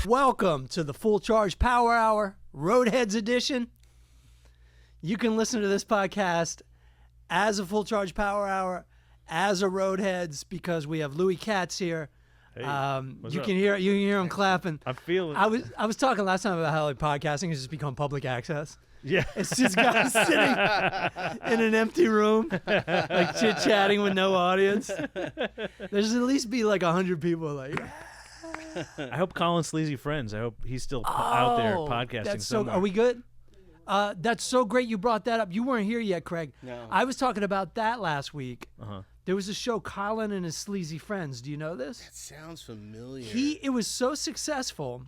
Welcome to the Full Charge Power Hour, Roadheads edition. You can listen to this podcast as a Full Charge Power Hour, as a Roadheads, because we have Louis Katz here. Hey, you can hear him clapping. I'm feeling. I was talking last time about how like podcasting has just become public access. Yeah, it's just guys sitting in an empty room, like chit chatting with no audience. There's at least be like 100 people like. I hope Colin's Sleazy friends. I hope he's still out there podcasting. That's somewhere. Are we good? That's so great you brought that up. You weren't here yet, Craig. No. I was talking about that last week. Uh-huh. There was a show, Colin and his Sleazy Friends. Do you know this? That sounds familiar. It was so successful,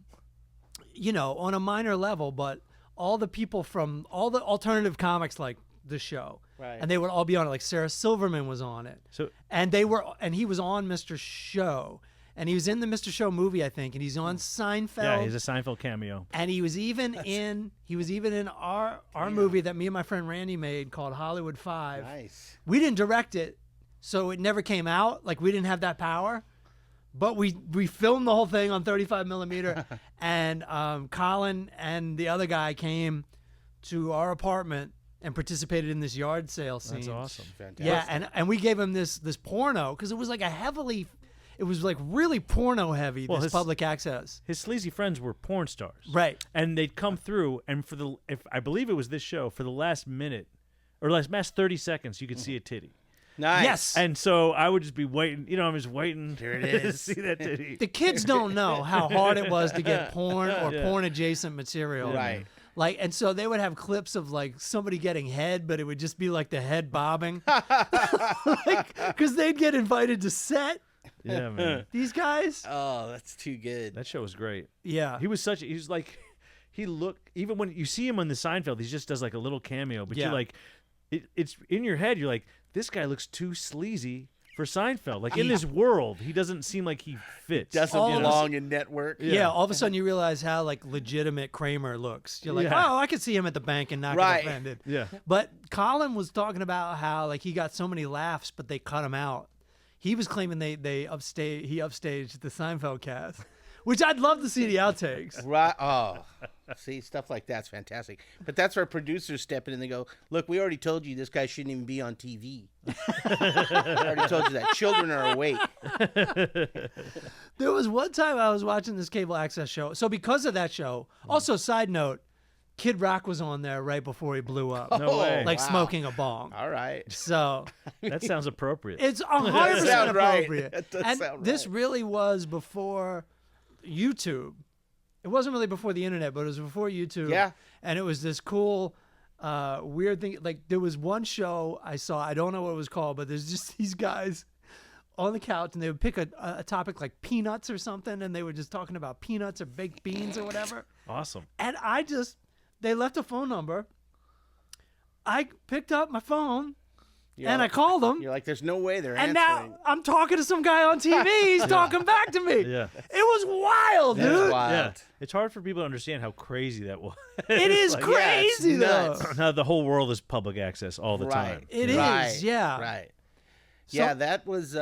on a minor level, but all the people from all the alternative comics like the show. Right. And they would all be on it. Like Sarah Silverman was on it. And he was on Mr. Show. And he was in the Mr. Show movie, I think, and he's on Seinfeld. Yeah, he's a Seinfeld cameo. And he was even in our movie that me and my friend Randy made called Hollywood 5. Nice. We didn't direct it, so it never came out. Like we didn't have that power. But we filmed the whole thing on 35 millimeter, and Colin and the other guy came to our apartment and participated in this yard sale scene. That's awesome. Fantastic. Yeah, and we gave him this porno because it was like it was like really porno heavy, this public access. His Sleazy friends were porn stars. Right. And they'd come through, and if I believe it was this show, for the last minute, or last 30 seconds, you could see a titty. Nice. Yes. And so I would just be waiting, I'm just waiting Here it is. to see that titty. The kids don't know how hard it was to get porn or porn-adjacent material. Right. Like, and so they would have clips of like somebody getting head, but it would just be like the head bobbing. Because they'd get invited to set. Yeah, man. These guys. Oh, that's too good. That show was great. Yeah. He looked, even when you see him on the Seinfeld, he just does like a little cameo, but you're like, it's in your head, you're like, this guy looks too sleazy for Seinfeld. Like in this world, he doesn't seem like he fits. Doesn't belong in network. Yeah, all of a sudden you realize how like legitimate Kramer looks. You're like, oh, I could see him at the bank and not get offended. Yeah. But Colin was talking about how like he got so many laughs, but they cut him out. He was claiming he upstaged the Seinfeld cast, which I'd love to see the outtakes. Right. Oh, see, stuff like that's fantastic. But that's where producers step in and they go, look, we already told you this guy shouldn't even be on TV. I already told you that. Children are awake. There was one time I was watching this cable access show. So because of that show, also side note, Kid Rock was on there right before he blew up. No way. Like smoking a bong. All right. So That sounds appropriate. it's 100% appropriate. That does And sound this right. really was before YouTube. It wasn't really before the internet, but it was before YouTube. Yeah. And it was this cool, weird thing. Like there was one show I saw, I don't know what it was called, but there's just these guys on the couch and they would pick a topic like peanuts or something, and they were just talking about peanuts or baked beans or whatever. Awesome. And they left a phone number. I picked up my phone and I called them. You're like, there's no way they're And answering. now I'm talking to some guy on TV. He's talking back to me. Yeah. It was wild, That's dude. wild. Yeah. It's hard for people to understand how crazy that was. It is like, crazy, it's though. nuts. Now the whole world is public access all the time. It is, yeah. Right. So- Yeah, that was,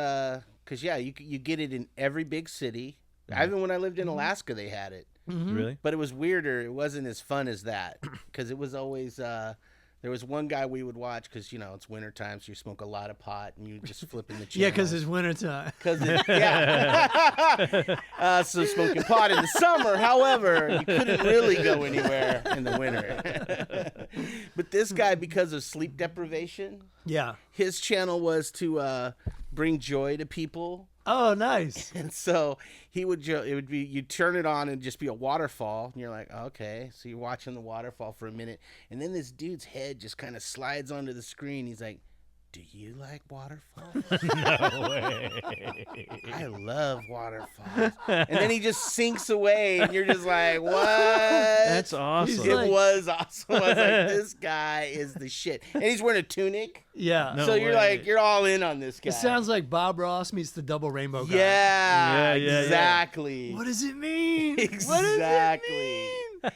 because, you get it in every big city. Even when I lived in Alaska, they had it. Really? But it was weirder. It wasn't as fun as that because it was always there was one guy we would watch because it's wintertime, so you smoke a lot of pot and you just flip in the channel. Yeah, because it's wintertime. So smoking pot in the summer, however, you couldn't really go anywhere in the winter. But this guy, because of sleep deprivation, Yeah. his channel was to bring joy to people. Oh, nice. And so it would be, you turn it on and just be a waterfall. And you're like, okay. So you're watching the waterfall for a minute. And then this dude's head just kind of slides onto the screen. He's like, do you like waterfalls? No way. I love waterfalls. And then he just sinks away. And you're just like, what? That's awesome. It was awesome. I was like, this guy is the shit. And he's wearing a tunic. Yeah. No So you're way. like, you're all in on this guy. It sounds like Bob Ross meets the double rainbow guy. Yeah, Yeah. exactly. What does it mean? Exactly. What does it mean?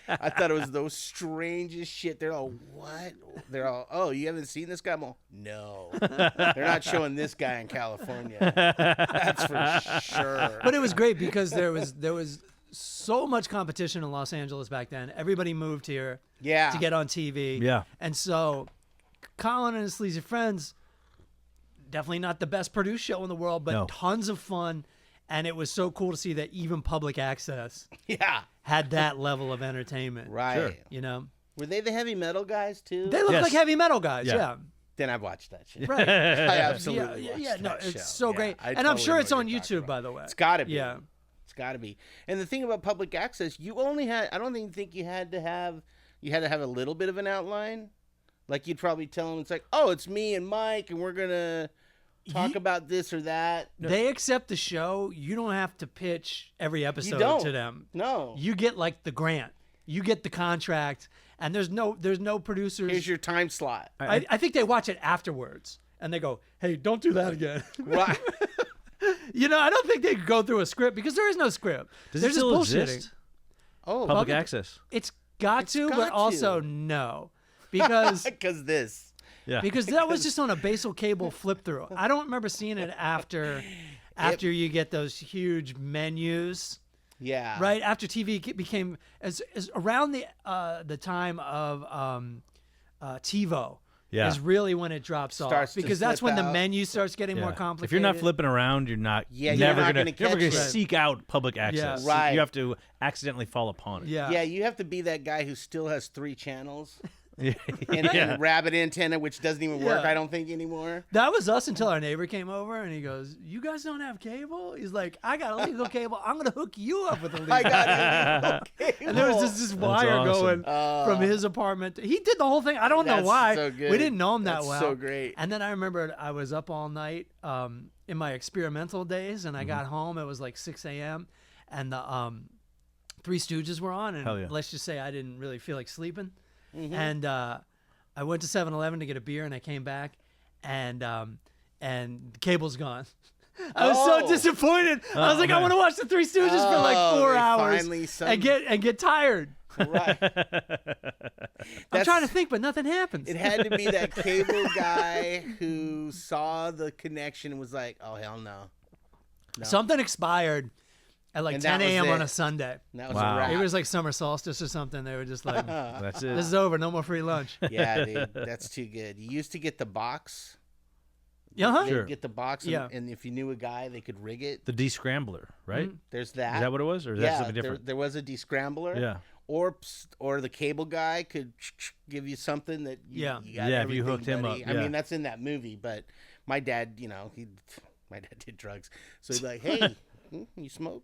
I thought it was those strangest shit. They're all, what? They're all, oh, you haven't seen this guy? I'm all, no. They're not showing this guy in California. That's for sure. But it was great because there was so much competition in Los Angeles back then. Everybody moved here Yeah. to get on TV. Yeah. And so Colin and his Sleazy friends, definitely not the best produced show in the world, but No. tons of fun. And it was so cool to see that even public access Yeah. had that level of entertainment. Right. Sure. You know? Were they the heavy metal guys too? They look Yes. like heavy metal guys. Yeah. Yeah. Then I've watched that shit. Right. I absolutely Yeah, watched yeah, no, that it's show. so Yeah, great. I And I'm totally sure know it's what on you're talking YouTube, about. by the way. It's got to be. Yeah. It's got to be. And the thing about public access, you only had, I don't even think you had to have a little bit of an outline. Like you'd probably tell them, it's like, oh, it's me and Mike, and we're going to talk about this or that. They accept the show. You don't have to pitch every episode don't. to them. No. You get like the grant. You get the contract, and there's no producers. Here's your time slot. I think they watch it afterwards, and they go, "Hey, don't do that again." Right. You know, I don't think they go through a script because there is no script. Does They're it just still bullshitting. exist? Oh, Public access. It's got It's to, got but also to. no, because because this. Yeah. because that was just on a basal cable flip through. I don't remember seeing it after you get those huge menus. Yeah. Right after TV became as around the time of TiVo Yeah. is really when it drops Starts off to because that's slip when the out. menu starts getting more Yeah. complicated. If you're not flipping around, you're not. Yeah, you're never not gonna gonna catch it. seek out public access. Right. You have to accidentally fall upon it. yeah, Yeah, you have to be that guy who still has 3 channels Yeah. and a rabbit antenna, which doesn't even work, Yeah. I don't think, anymore. that was us until our neighbor came over and he goes, "You guys don't have cable?" He's like, "I got a legal cable. I'm gonna hook you up with a legal." I got it. And there was just this wire awesome. going from his apartment. He did the whole thing. I don't know That's why. so good. We didn't know him that That's well. so great. And then I remembered I was up all night in my experimental days, and I got home. It was like 6 a.m. and the Three Stooges were on, and Hell yeah. let's just say I didn't really feel like sleeping. And I went to 7-Eleven to get a beer, and I came back, and the cable's gone. I was so Oh. disappointed. I was like, I man. want to watch the Three Stooges for like Oh, 4 they hours finally and get tired. Right. I'm trying to think, but nothing happens. It had to be that cable guy who saw the connection and was like, oh, hell no. Something expired at like And 10 that was a.m. on it. a Sunday. And that was Wow. a wrap. It was like summer solstice or something. They were just like, That's this it. is over. No more free lunch. Yeah, dude. That's too good. You used to get the box. Uh-huh. They'd Sure. get the box, and, Yeah. and if you knew a guy, they could rig it. The descrambler, right? There's that. Is that what it was, or is that Yeah, something different? there was a descrambler. Yeah. Or the cable guy could give you something that you, Yeah. you got Yeah, if you everything, hooked him buddy. up, I yeah. mean, that's in that movie, but my dad, my dad did drugs. So he'd be like, hey, you smoke?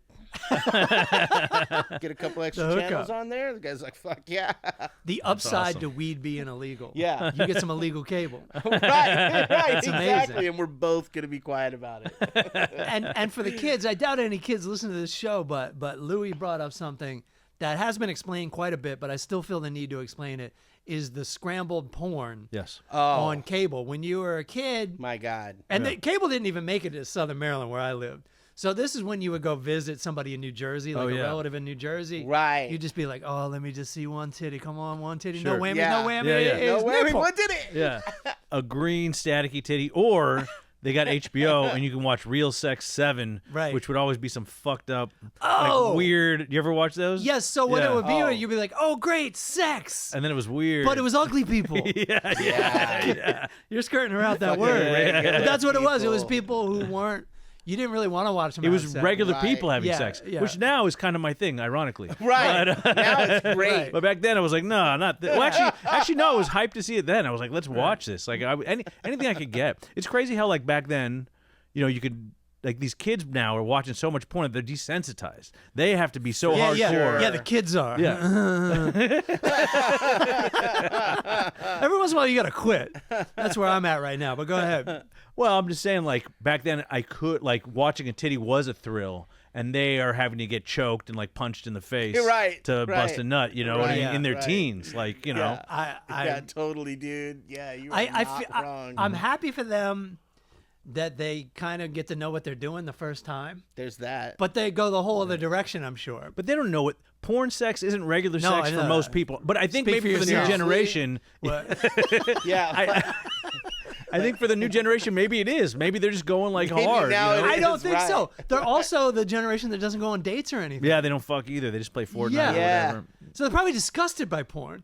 Get a couple extra The hookup. channels on there? The guy's like, fuck yeah. The upside awesome. to weed being illegal. Yeah. You get some illegal cable. right, It's exactly. amazing. And we're both going to be quiet about it. And for the kids, I doubt any kids listen to this show, but Louis brought up something that has been explained quite a bit, but I still feel the need to explain it, is the scrambled porn Yes. on cable. When you were a kid, My God. and cable didn't even make it to Southern Maryland where I lived. So this is when you would go visit somebody in New Jersey, like Oh, a yeah. relative in New Jersey. Right. You'd just be like, oh, let me just see one titty. Come on, one titty. Sure. No whammy, Yeah. no whammy. Yeah, yeah. It's No, wait, nipple. what did it? Yeah. A green staticky titty, or they got HBO and you can watch Real Sex 7, Right. which would always be some fucked up, Oh! like weird. You ever watch those? Yes, so what Yeah. it would be, Oh. you'd be like, oh, great, sex. And then it was weird. But it was ugly people. yeah. You're skirting around that Fucking word. regular But that's what it was. It was people. people who weren't, you didn't really want to watch them It have was sex. regular Right. people having Yeah, sex, yeah. which now is kind of my thing, ironically. Right. But, Now it's great. Right. But back then I was like, no, not that. Well, actually, no. I was hyped to see it then. I was like, let's watch this. Like, anything I could get. It's crazy how like back then, you could like these kids now are watching so much porn that they're desensitized. They have to be so Yeah, hardcore. yeah, the kids are. Yeah. Every once in a while, you got to quit. That's where I'm at right now. But go ahead. Well, I'm just saying, like back then, I could like watching a titty was a thrill, and they are having to get choked and like punched in the face, Right, to bust right, a nut. right, in their right. teens, like Yeah. I totally, dude. Yeah, you are I not feel, wrong. I'm happy for them that they kind of get to know what they're doing the first time. There's that. But they go the whole other direction, I'm sure. But they don't know what porn sex isn't regular No, sex I for know. most people. But I think Speak maybe for for the new yourself. generation, What? yeah. I think for the new generation, maybe it is. Maybe they're just going like Maybe hard. now you know? it I don't is, think right. so. They're also the generation that doesn't go on dates or anything. Yeah, they don't fuck either. They just play Fortnite Yeah. or Yeah. whatever. So they're probably disgusted by porn,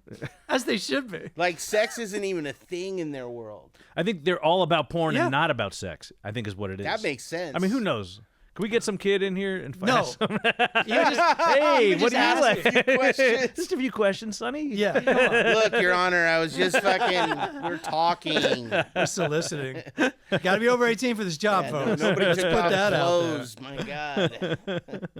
as they should be. Like sex isn't even a thing in their world. I think they're all about porn Yeah. and not about sex. I think is what it is. That makes sense. I mean, who knows? Can we get some kid in here and No. ask him? You just, Hey, you what just do you ask like? a few questions. Just a few questions, Sonny. yeah, come on. Look, Your Honor, I was just fucking. We're talking. We're soliciting. Got to be over 18 for this job, Yeah, folks. nobody Let's took put off that out there. clothes. My God.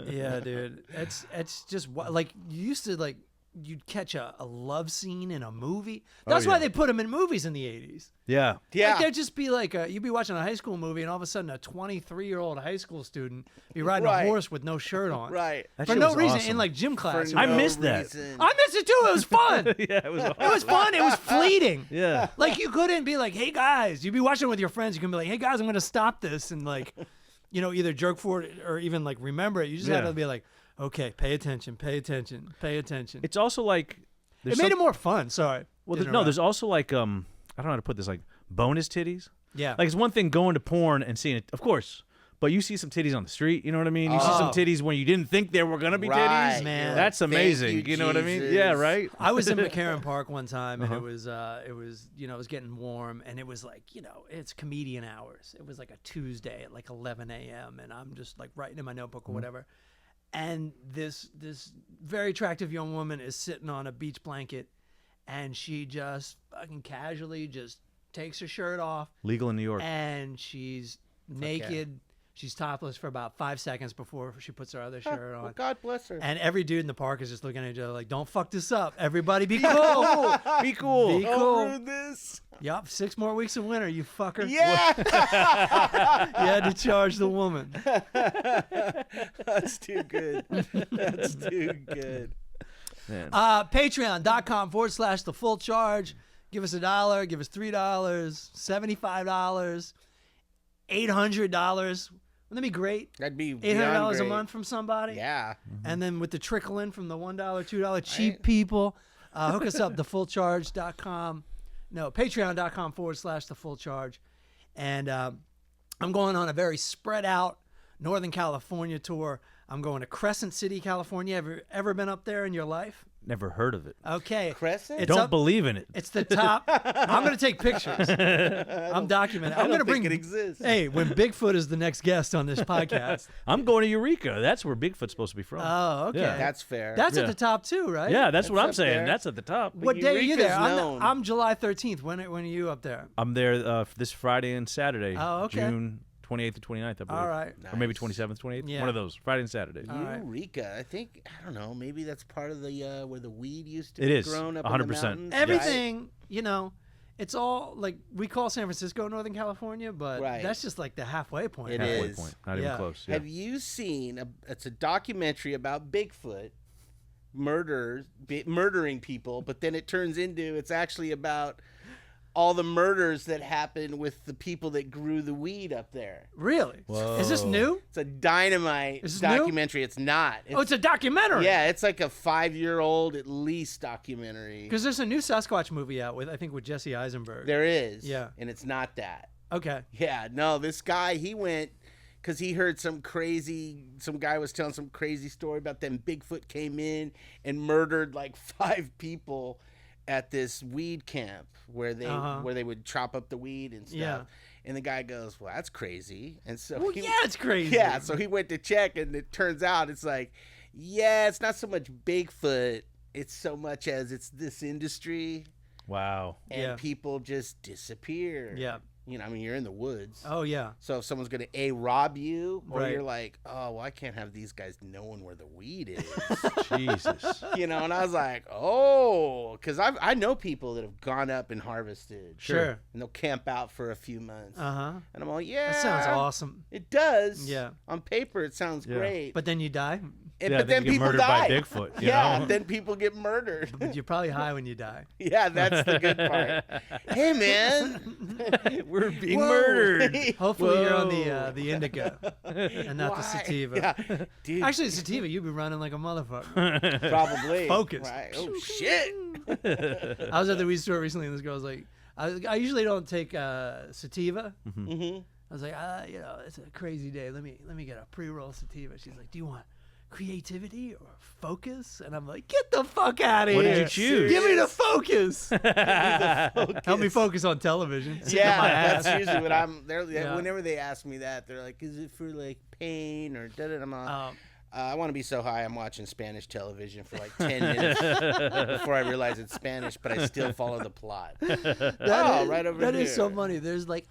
Yeah, dude. It's just like you used to like you'd catch a love scene in a movie. That's why yeah. they put them in movies in the 80s. Yeah. Yeah. Like there'd just be like you'd be watching a high school movie and all of a sudden a 23-year-old high school student be riding Right. a horse with no shirt on. Right. That For shit no was reason awesome. in like gym class. For I no missed that. reason. I missed it too. It was fun. Yeah, it was awesome. It was fun. It was fleeting. Yeah. Like you couldn't be like, "Hey guys," you'd be watching with your friends. You can be like, "Hey guys, I'm gonna stop this," and like, either jerk for it or even like remember it. You just had Yeah. to be like, "Okay, pay attention, pay attention, pay attention." It's also like It made it more fun. Sorry. Well, to no, interrupt. there's also like I don't know how to put this, like bonus titties. Yeah. Like it's one thing going to porn and seeing it, of course, but you see some titties on the street. You know what I mean? You see some Oh. titties when you didn't think there were gonna be Right. titties. Man. That's Thank amazing. you, know what I mean? Jesus. Yeah, right. I was in McCarran Park one time, and Uh-huh. it was it was getting warm, and it was like it's comedian hours. It was like a Tuesday at like 11 a.m., and I'm just like writing in my notebook Mm-hmm. or whatever, and this very attractive young woman is sitting on a beach blanket, and she just fucking casually just takes her shirt off, Legal in New York. and she's naked. She's topless for about 5 seconds before she puts her other shirt on. Well, God bless her. And every dude in the park is just looking at each other like, "Don't fuck this up. Everybody be cool." Be cool. Be Don't cool. ruin this. Yup, 6 more weeks of winter, you fucker. Yeah. You had to charge the woman. That's too good. That's too good. Man. Patreon.com/the full charge. Give us $1, give us $3, $75, $800. Wouldn't that be great? That'd be $800 beyond a great. month from somebody? Yeah. And then with the trickle in from the $1, $2 cheap people, hook us up, thefullcharge.com. No, patreon.com/the full charge. And I'm going on a very spread out Northern California tour. I'm going to Crescent City, California. Ever been up there in your life? Never heard of it. Okay. Crescent? It's Don't up- believe in it. It's the top. I'm going to take pictures. I'm documenting. I'm I going to don't bring think it exists. Hey, when Bigfoot is the next guest on this podcast. I'm going to Eureka. That's where Bigfoot's supposed to be from. Oh, okay. Yeah. That's fair. That's Yeah. at the top too, right? Yeah, that's what That's I'm up saying. there. That's at the top. What day are you Eureka's there? known. I'm July 13th. When are you up there? I'm there this Friday and Saturday. Oh, okay. June 28th to 29th, I believe. All right. Or maybe Nice. 27th, 28th. Yeah. One of those. Friday and Saturday. All right. Eureka. I think, I don't know, maybe that's part of the where the weed used to It be is, grown up 100%. in the mountains. Everything, it's all like we call San Francisco Northern California, but Right. that's just like the halfway point. It Halfway is. point. Not Yeah. even close. Yeah. Have you seen it's a documentary about Bigfoot murdering people, but then it turns into it's actually about all the murders that happened with the people that grew the weed up there. Really? Is this Whoa. new? It's a dynamite Is this new? documentary. It's not. It's a documentary. Yeah, it's like a 5-year-old at least documentary. Because there's a new Sasquatch movie out with Jesse Eisenberg. There is. Yeah. And it's not that. Okay. Yeah, no, this guy, he went because he heard some guy was telling some crazy story about them Bigfoot came in and murdered like 5 people at this weed camp where they would chop up the weed and stuff. Yeah. And the guy goes, "Well, that's crazy." And so Well, yeah, it's crazy. Yeah, so he went to check, and it turns out it's like, yeah, it's not so much Bigfoot, it's so much as it's this industry, Wow. and Yeah. people just disappear. Yeah. You know, I mean, you're in the woods. Oh yeah. So if someone's going to rob you, or Right. you're like, oh, well, I can't have these guys knowing where the weed is. Jesus. You know, and I was like, oh, because I know people that have gone up and harvested. Sure. And they'll camp out for a few months. Uh-huh. And I'm like, yeah. That sounds awesome. It does. Yeah. On paper, it sounds Yeah. great. But then you die. And- Yeah, but then you get people murdered die. by Bigfoot. You Yeah, know? then people get murdered. But you're probably high when you die. Yeah, that's the good part. Hey, man. We're being Whoa. murdered. Hopefully you're on Whoa. the indica and not the Why? sativa. Yeah. Dude, Actually, the sativa, you'd be running like a motherfucker. probably. Focus. Right. Oh, shit. I was at the weed store recently, and this girl was like, I usually don't take sativa. Mm-hmm. I was like, it's a crazy day. Let me get a pre-roll sativa. She's like, do you want creativity or focus? And I'm like, get the fuck out of here. What did you choose? Give me the focus. Focus. Help me focus on television. Sitting on my Yeah, ass. that's usually what I'm. Yeah. Whenever they ask me that, they're like, "Is it for like pain or da da da?" I want to be so high. I'm watching Spanish television for like 10 minutes before I realize it's Spanish, but I still follow the plot. Right over That here. is so funny. There's like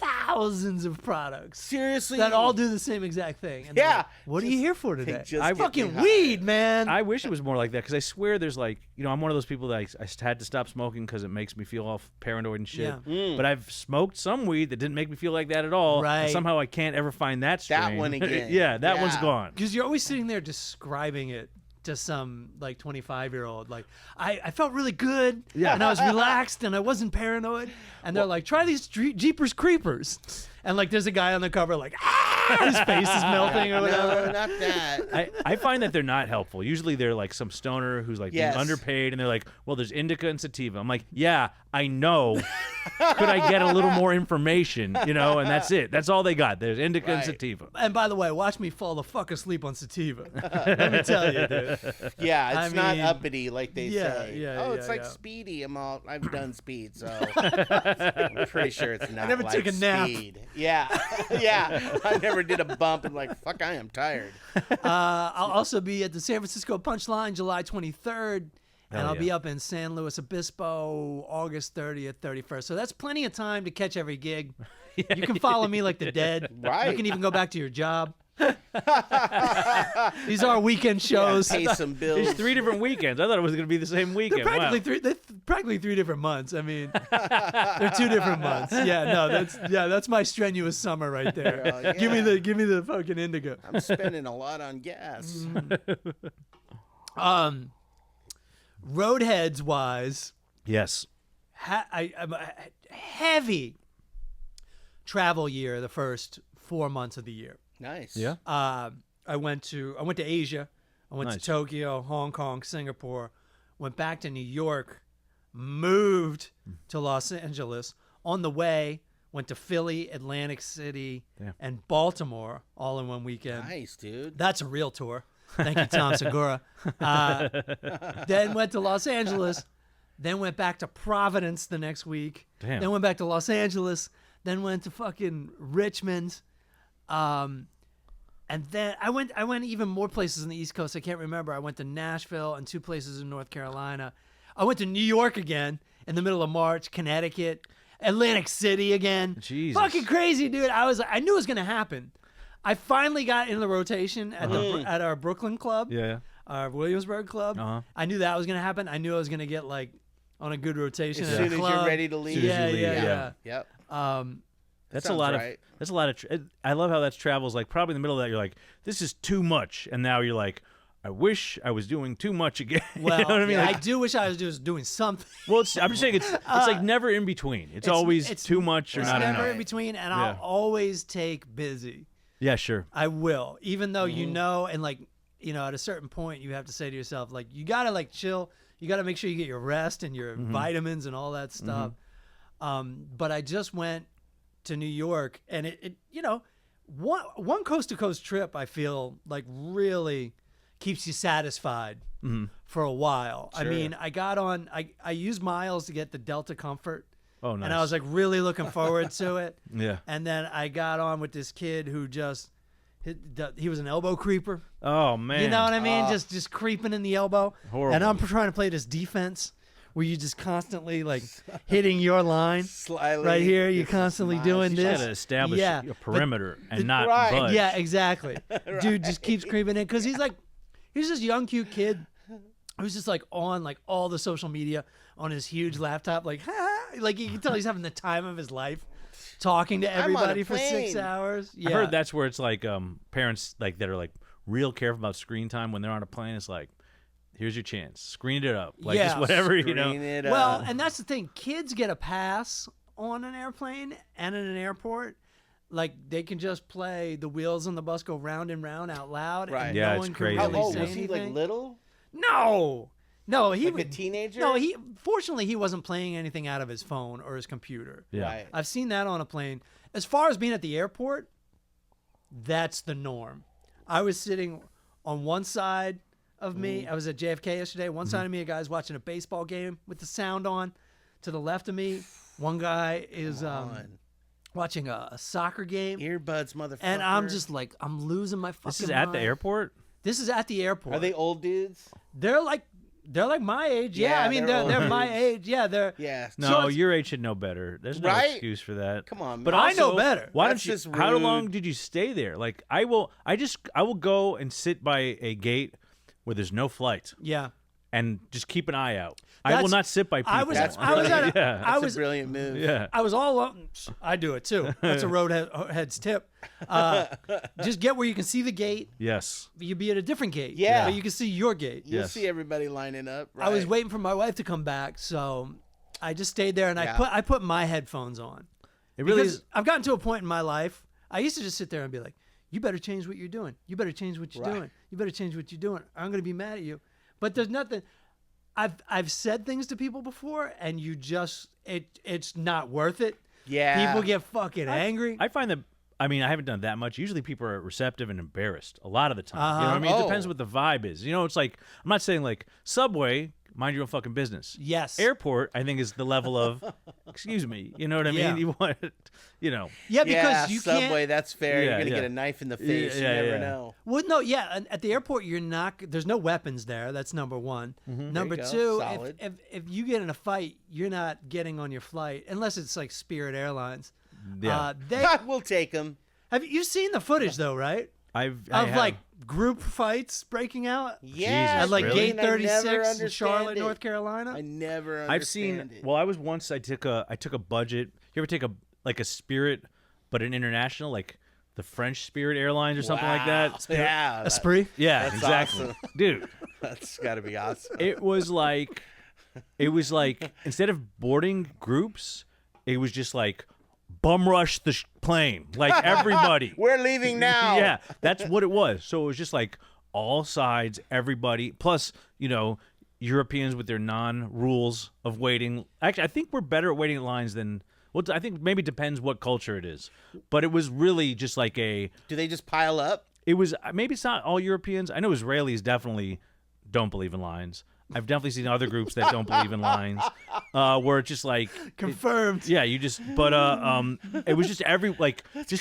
thousands of products Seriously, that all do the same exact thing. And Yeah. like, what are you here for today? just I get me fucking high. weed, man. I wish it was more like that because I swear there's like, I'm one of those people that I had to stop smoking because it makes me feel all paranoid and shit. Yeah. But I've smoked some weed that didn't make me feel like that at all. Right. And somehow I can't ever find that strain. That one again. Yeah, that one's Yeah. gone. Because you're always sitting there describing it to some like 25-year-old. Like, I felt really good, and I was relaxed, and I wasn't paranoid. And they're like, try these Jeepers Creepers. And like, there's a guy on the cover like, his face is melting or whatever. No, not that. I find that they're not helpful. Usually they're like some stoner who's like Yes. being underpaid, and they're like, well, there's indica and sativa. I'm like, yeah, I know. Could I get a little more information? And that's it. That's all they got. There's indica and Right. sativa. And by the way, watch me fall the fuck asleep on sativa. Let me tell you, dude. Yeah, it's I not mean, uppity like they say. yeah, Oh, it's yeah, like yeah. speedy. I've done speed, so I'm pretty sure it's not. never like took a nap. Speed. Yeah, yeah. I never did a bump and like, fuck, I am tired. I'll also be at the San Francisco Punchline July 23rd. And Hell I'll be yeah. up in San Luis Obispo August 30th, 31st. So that's plenty of time to catch every gig. You can follow me like the dead. Right. You can even go back to your job. These are weekend shows. Pay some bills. There's 3 different weekends. I thought it was going to be the same weekend. Practically Wow. they're practically 3 different months. I mean, they're 2 different months. Yeah, no, that's my strenuous summer right there. Well, yeah. Give me the fucking indigo. I'm spending a lot on gas. Roadheads wise, Yes. I'm a heavy travel year the first 4 months of the year. Nice. Yeah. I went to Asia. I went to Nice. Tokyo, Hong Kong, Singapore. Went back to New York. Moved to Los Angeles. On the way, went to Philly, Atlantic City, Damn. and Baltimore all in one weekend. Nice, dude. That's a real tour. Thank you, Tom Segura. Then went to Los Angeles. Then went back to Providence the next week. Damn. Then went back to Los Angeles. Then went to fucking Richmond. And then I went even more places on the East Coast. I can't remember. I went to Nashville and 2 places in North Carolina. I went to New York again in the middle of March, Connecticut, Atlantic City again. Jesus. Fucking crazy, dude. I knew it was going to happen. I finally got in the rotation at at our Brooklyn club, Yeah. our Williamsburg club. Uh-huh. I knew that was going to happen. I knew I was going to get like on a good rotation As at soon a as club. you're ready to leave. Yeah, you leave, yeah. Yep. That's a Sounds lot right. of I love how that travels. Like probably in the middle of that, you're like, this is too much, and now you're like, I wish I was doing too much again. Well, you know what I mean? I Like, do wish I was just doing something. well, I'm just saying it's like never in between. It's always too much or It's not never enough. in between, and Yeah. I'll always take busy. Yeah, sure. I will, even though you know, and like at a certain point, you have to say to yourself, like, you gotta like chill. You gotta make sure you get your rest and your vitamins and all that stuff. But I just went to New York, and it one coast to coast trip, I feel like really keeps you satisfied for a while. I Sure. mean, I got on. I used miles to get the Delta Comfort. Oh, nice. And I was like really looking forward to it. Yeah. And then I got on with this kid who he was an elbow creeper. Oh man. You know what I mean? Just creeping in the elbow. Horrible. And I'm trying to play this defense where you just constantly like hitting your line. Slyly. Right here, you're This is constantly nice. doing You this. gotta establish Yeah, a perimeter and not right. budge. Yeah, exactly. Dude just keeps creeping in because he's this young cute kid who's just like on like all the social media on his huge laptop, like like you can tell he's having the time of his life, talking to I'm on a everybody for 6 plane. hours. Yeah. I heard that's where it's like parents like that are like real careful about screen time when they're on a plane. It's like, here's your chance, screen it up, like just Yeah. whatever Screen it up. Well, and that's the thing. Kids get a pass on an airplane and in an airport. Like they can just play "The Wheels on the Bus Go Round and Round" out loud, Right. and Yeah, no it's one crazy. can How really old say was he? anything. Like little? No, No, he Like a teenager? No, fortunately he wasn't playing anything out of his phone or his computer. Yeah. Right. I've seen that on a plane. As far as being at the airport, that's the norm. I was sitting on one side of me. I was at JFK yesterday. One side of me, a guy's watching a baseball game with the sound on. To the left of me, one guy is watching a soccer game. Earbuds, motherfucker. And I'm just like, I'm losing my fucking This is at the mind. airport? This is at the airport. Are they old dudes? They're like my age. Yeah, Yeah, I mean they're they're old my dudes. age. Yeah, they're Yeah. No, So it's- your age should know better. There's no Right? excuse for that. Come on, man. But I know also, better. Why That's don't you? just How rude. long did you stay there? Like I will go and sit by a gate where there's no flight yeah. and just keep an eye out. I will That's- not sit by people. I was That's I was at a, yeah. I That's was a brilliant move. yeah. I was all up. I do it too. That's a roadhead's tip. Just get where you can see the gate. Yes. You'd be at a different gate. Yeah. But you can see your gate. You'll Yes. see everybody lining up. Right? I was waiting for my wife to come back, so I just stayed there and Yeah. I put my headphones on. It really Because is. I've gotten to a point in my life. I used to just sit there and be like, "You better change what you're doing. You better change what you're Right. doing. You better change what you're doing. I'm going to be mad at you." But there's nothing. I've said things to people before, and you just it's not worth it. Yeah. People get fucking angry. I find that. I mean, I haven't done that much. Usually, people are receptive and embarrassed a lot of the time. You know what I mean? It depends Oh. what the vibe is. You know, it's like I'm not saying like Subway, mind your own fucking business. Yes. Airport, I think is the level of, excuse me. You know what I mean? Yeah. You want, you know. Yeah, because you Subway, can't. that's fair. Yeah, You're gonna yeah. get a knife in the face. Yeah, you never yeah. know. Well, no, yeah. At the airport, you're not. There's no weapons there. That's number one. Number There you two, go. Solid. if you get in a fight, you're not getting on your flight unless it's like Spirit Airlines. Yeah. We'll take them. Have you seen the footage though, right? I Of have. like group fights breaking out Yeah, at like really? gate I never 36 in understand Charlotte, it. North Carolina. I never understand I've seen. it. Well, I was once. I took a budget. You ever take a Spirit, but an international, like the French Spirit Airlines or something like Wow. that? Yeah, Esprit. Yeah, That's exactly, awesome. dude. that's got to be awesome. It was like instead of boarding groups, it was just like bum rush the plane, like everybody. We're leaving now. Yeah, that's what it was. So it was just like all sides, everybody. Plus, Europeans with their non-rules of waiting. Actually, I think we're better at waiting in lines than. Well, I think maybe it depends what culture it is. But it was really just like Do they just pile up? It was maybe it's not all Europeans. I know Israelis definitely don't believe in lines. I've definitely seen other groups that don't believe in lines, where it's just like Confirmed. yeah, you just but it was just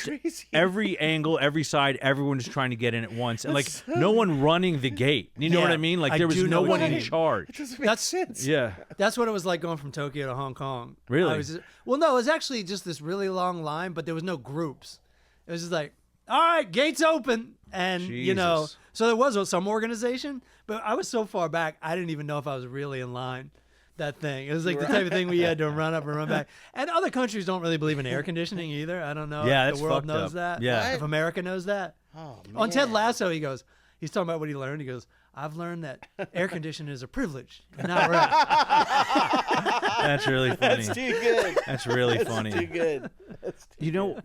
crazy. every angle, every side, everyone just trying to get in at once, and like no one running the gate. You know what Yeah, I mean? Like I there was do no know what one you in mean. charge. Doesn't make That's- sense. Yeah, That's what it was like going from Tokyo to Hong Kong. Really? Well, no, it was actually just this really long line, but there was no groups. It was just like, all right, gates open. And, Jesus. so there was some organization, but I was so far back, I didn't even know if I was really in line. That thing. It was like the type of thing where you had to run up and run back. And other countries don't really believe in air conditioning either. I don't know Yeah, if that's the world fucked knows up. that. Yeah. If America knows that. Oh, man. On Ted Lasso, he's talking about what he learned. He goes, I've learned that air conditioning is a privilege and not right. that's really funny. That's too good. That's really That's funny. too good.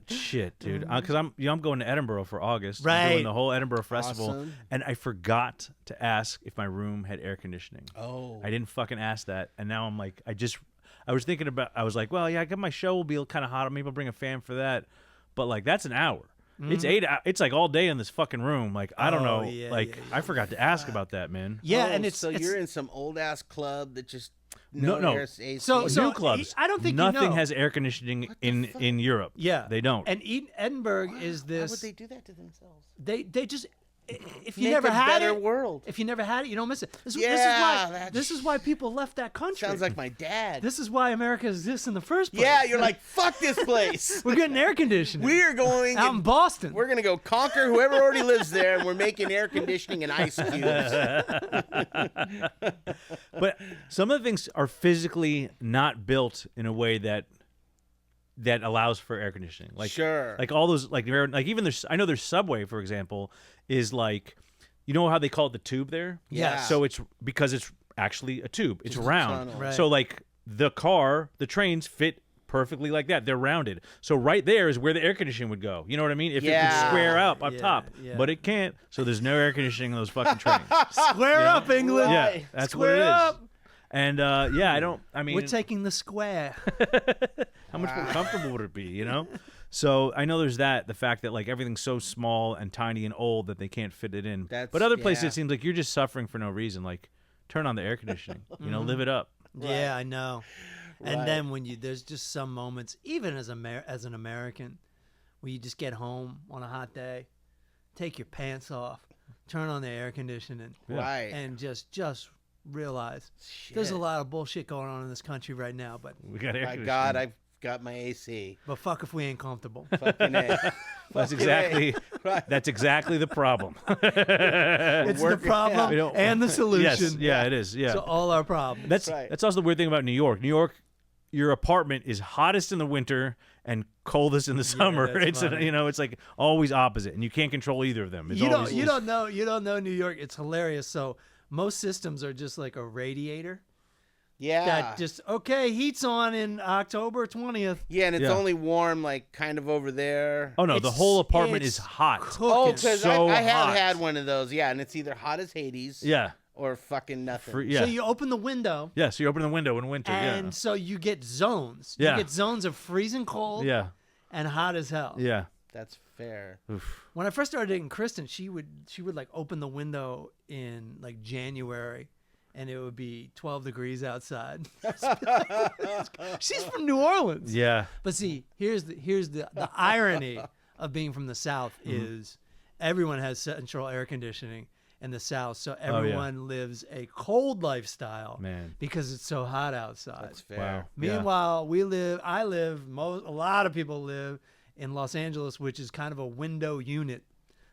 Shit, dude. Because I'm going to Edinburgh for August. I'm Right. doing the whole Edinburgh Festival, Awesome. and I forgot to ask if my room had air conditioning. Oh. I didn't fucking ask that, and now I'm like, I was thinking about. I was like, well, yeah, I guess my show will be kind of hot. Maybe I'll bring a fan for that, but like that's an hour. It's 8 hours. It's like all day in this fucking room. Like I don't Oh, know. yeah, Like yeah, I forgot to ask about that, man. Yeah, Oh, and it's so it's, you're in some old ass club that just No. AC. So- New clubs. I don't think you nothing know. has air conditioning in Europe. Yeah, they don't. And Edinburgh is Why this. would they do that to themselves? They just if you Make never a had better it, world. if you never had it, you don't miss it. Yeah, This is why people left that country. Sounds like my dad. This is why America exists in the first place. Yeah, you're like, fuck this place. We're getting air conditioning. We are going out in Boston. We're gonna go conquer whoever already lives there, and we're making air conditioning and ice cubes. But some of the things are physically not built in a way that allows for air conditioning. Like Sure. like all those like even there's I know there's Subway, for example, is like, you know how they call it the tube there? Yeah. So it's because it's actually a tube. It's Just a round. tunnel. Right. So like the trains fit perfectly like that. They're rounded. So right there is where the air conditioning would go. You know what I mean? If it Yeah. could square up Yeah, top, yeah. but it can't. So there's no air conditioning in those fucking trains. Square up, England. Yeah, Right. that's Square what it is. up. And I mean, We're taking the square. how much more comfortable would it be, you know? So I know there's the fact that like everything's so small and tiny and old that they can't fit it in. But other places it seems like you're just suffering for no reason. Like turn on the air conditioning, you know, live it up. Yeah, I know. And Right. then when there's just some moments, even as an American, where you just get home on a hot day, take your pants off, turn on the air conditioning, Right. and just realize there's a lot of bullshit going on in this country right now. But We got air My conditioning. God, I've got my AC. fuck if we ain't comfortable. Fucking A. That's exactly Right. that's exactly the problem. It's the problem We don't- and the solution. Yes, yeah, it is. Yeah. To all our problems. That's Right. that's also the weird thing about New York. New York, your apartment is hottest in the winter and coldest in the summer. that's funny. It's like always opposite, and you can't control either of them. It's you always, don't know New York. It's hilarious. So most systems are just like a radiator Yeah. that just heat's on in October 20th. Yeah, and it's Yeah. only warm like kind of over there. Oh no, the whole apartment it's is hot. cooking. Oh, because so I have hot. had one of those. Yeah, and it's either hot as Hades. Yeah, Or fucking nothing. yeah, So you open the window, yeah. So you open the window in winter. and so you get zones. Yeah. You get zones of freezing cold yeah, and hot as hell. yeah, That's fair. yeah. Oof. When I first started dating Kristen, she would like open the window in like January, and it would be 12 degrees outside. She's from New Orleans. Yeah, But see, here's the irony of being from the South Mm-hmm. is everyone has central air conditioning in the South, so yeah. everyone lives a cold lifestyle man. because it's so hot outside. That's fair. Wow. Meanwhile, a lot of people live in Los Angeles, which is kind of a window unit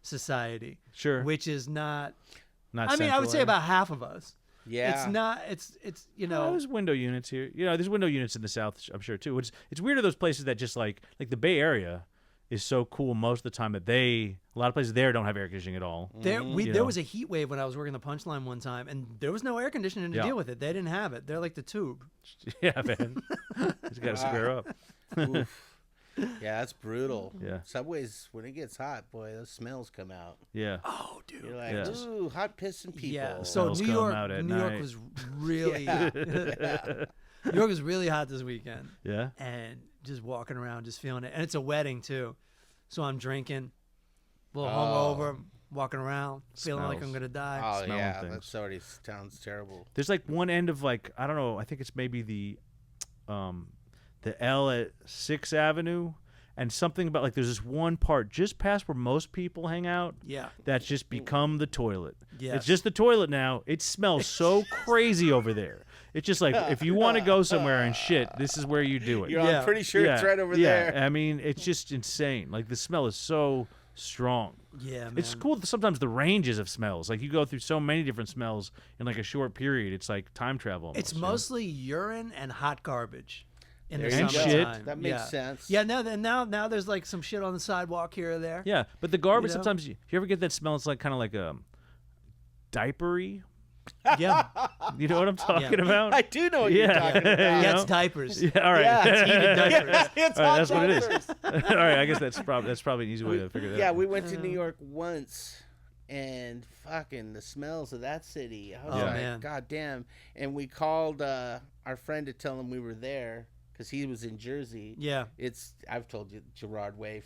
society, Sure. which is not. Not I mean, I would say central about half of us. Yeah. It's not. It's No, there's window units here. You know, there's window units in the South, I'm sure too. It's weird of those places that just like the Bay Area is so cool most of the time that a lot of places there don't have air conditioning at all. There You there know. was a heat wave when I was working the Punchline one time, and there was no air conditioning to Yeah. deal with it. They didn't have it. They're like the tube. Yeah, man. Just got to square up. Oof. Yeah, that's brutal. Yeah. Subways, when it gets hot, boy, those smells come out. Yeah. Oh, dude. You're like, Yeah. ooh, hot pissing people. Yeah. So Smells New come York, out at New York night. was really, New York was really hot this weekend, Yeah. and just walking around, just feeling it. And it's a wedding too, so I'm drinking, a little Oh. hungover, walking around, feeling like I'm Smells. gonna die. Oh, Smelling yeah. things. That already sounds terrible. There's like one end of like I don't know. I think it's maybe the L at 6th Avenue, and something about like there's this one part just past where most people hang out. Yeah. That's just become the toilet. Yes. It's just the toilet now. It smells so crazy over there. It's just like if you want to go somewhere and shit, this is where you do it. Yeah. I'm pretty sure it's right over yeah. there. I mean, it's just insane. Like the smell is so strong. Yeah, man. It's cool sometimes the ranges of smells. Like you go through so many different smells in like a short period. It's like time travel. Almost, It's you know? mostly urine and hot garbage in the There you go. summertime. That makes Yeah. sense. Yeah, now there's like some shit on the sidewalk here or there. Yeah, but the garbage You know? sometimes you ever get that smell? It's like kind of like diapery. Yeah. You know what I'm talking about? I do know what you're Yeah. talking about. You Yeah, know? it's diapers. Yeah, all right. Yeah, it's heated diapers. Yeah, it's All right, hot that's what it is. diapers. All right, I guess that's probably an easy way to figure that Yeah, out. we went to New York once, and fucking the smells of that city. I was Yeah. like, man. God damn. And we called our friend to tell him we were there because he was in Jersey. Yeah. I've told you, Gerard Way,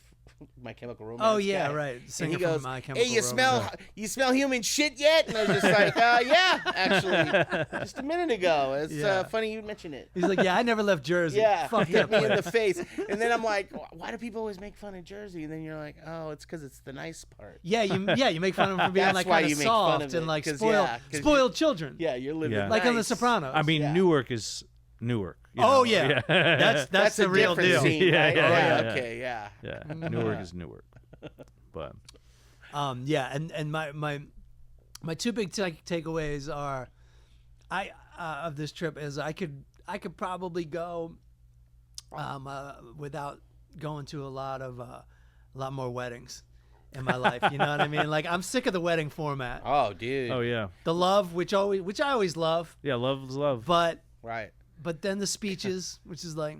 My Chemical Romance. Oh yeah, guy. right. And Singer he from goes, My Chemical "Hey, you Romance. smell human shit yet?" And I was just like, "Yeah, actually, just a minute ago." It's Yeah. funny you mention it. He's like, yeah, I never left Jersey. Yeah, Fuck hit that me in place. the face, and then I'm like, "Why do people always make fun of Jersey?" And then you're like, "Oh, it's because it's the nice part." Yeah, you make fun of him for being That's like why kind you of make fun soft of and it, like 'cause, spoiled, yeah, 'cause spoiled children. Yeah, you're living Yeah. Like on The nice. Sopranos. I mean, Yeah. Newark is Newark. you Oh know? yeah, that's a the real different deal. scene, Yeah, right? yeah, Yeah, yeah. okay, yeah. Yeah, Newark is Newark. But Yeah, and my two big takeaways are, of this trip is I could probably go, without going to a lot more weddings in my life. You know what I mean? Like I'm sick of the wedding format. Oh, dude. oh yeah, The love, which I always love, yeah, love is love. but Right. then the speeches, which is like,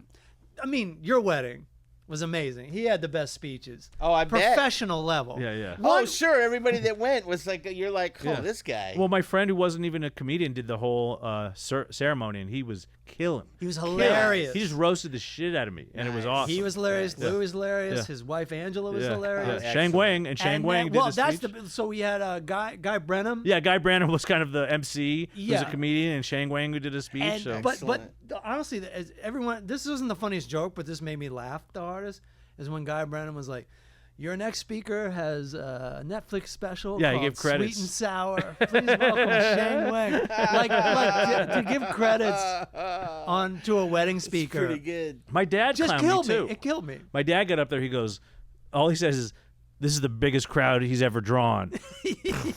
I mean, your wedding was amazing. He had the best speeches. Oh, I bet. Professional level. Yeah. Oh, sure. Everybody that went was like, you're like, oh, this guy. Well, my friend who wasn't even a comedian did the whole ceremony, and he was killing. He was hilarious. He just roasted the shit out of me, and it was awesome. He was hilarious. Yeah. Lou was hilarious. Yeah. His wife Angela was hilarious. Shang Wang did well, the that's speech. so we had Guy Brenham. Yeah, Guy Branum was kind of the MC, who's Yeah. a comedian, and Shang Wang who did a speech. And, so. but honestly, everyone, this isn't the funniest joke, but this made me laugh the hardest. Is when Guy Brennan was like, "Your next speaker has a Netflix special Yeah, he called gave credits. Sweet and Sour. Please welcome Shang Wang." Like to give credits to a wedding speaker. Pretty good. My dad Just clowned killed me me. too. It killed me. My dad got up there. He goes, all he says is, "This is the biggest crowd he's ever drawn."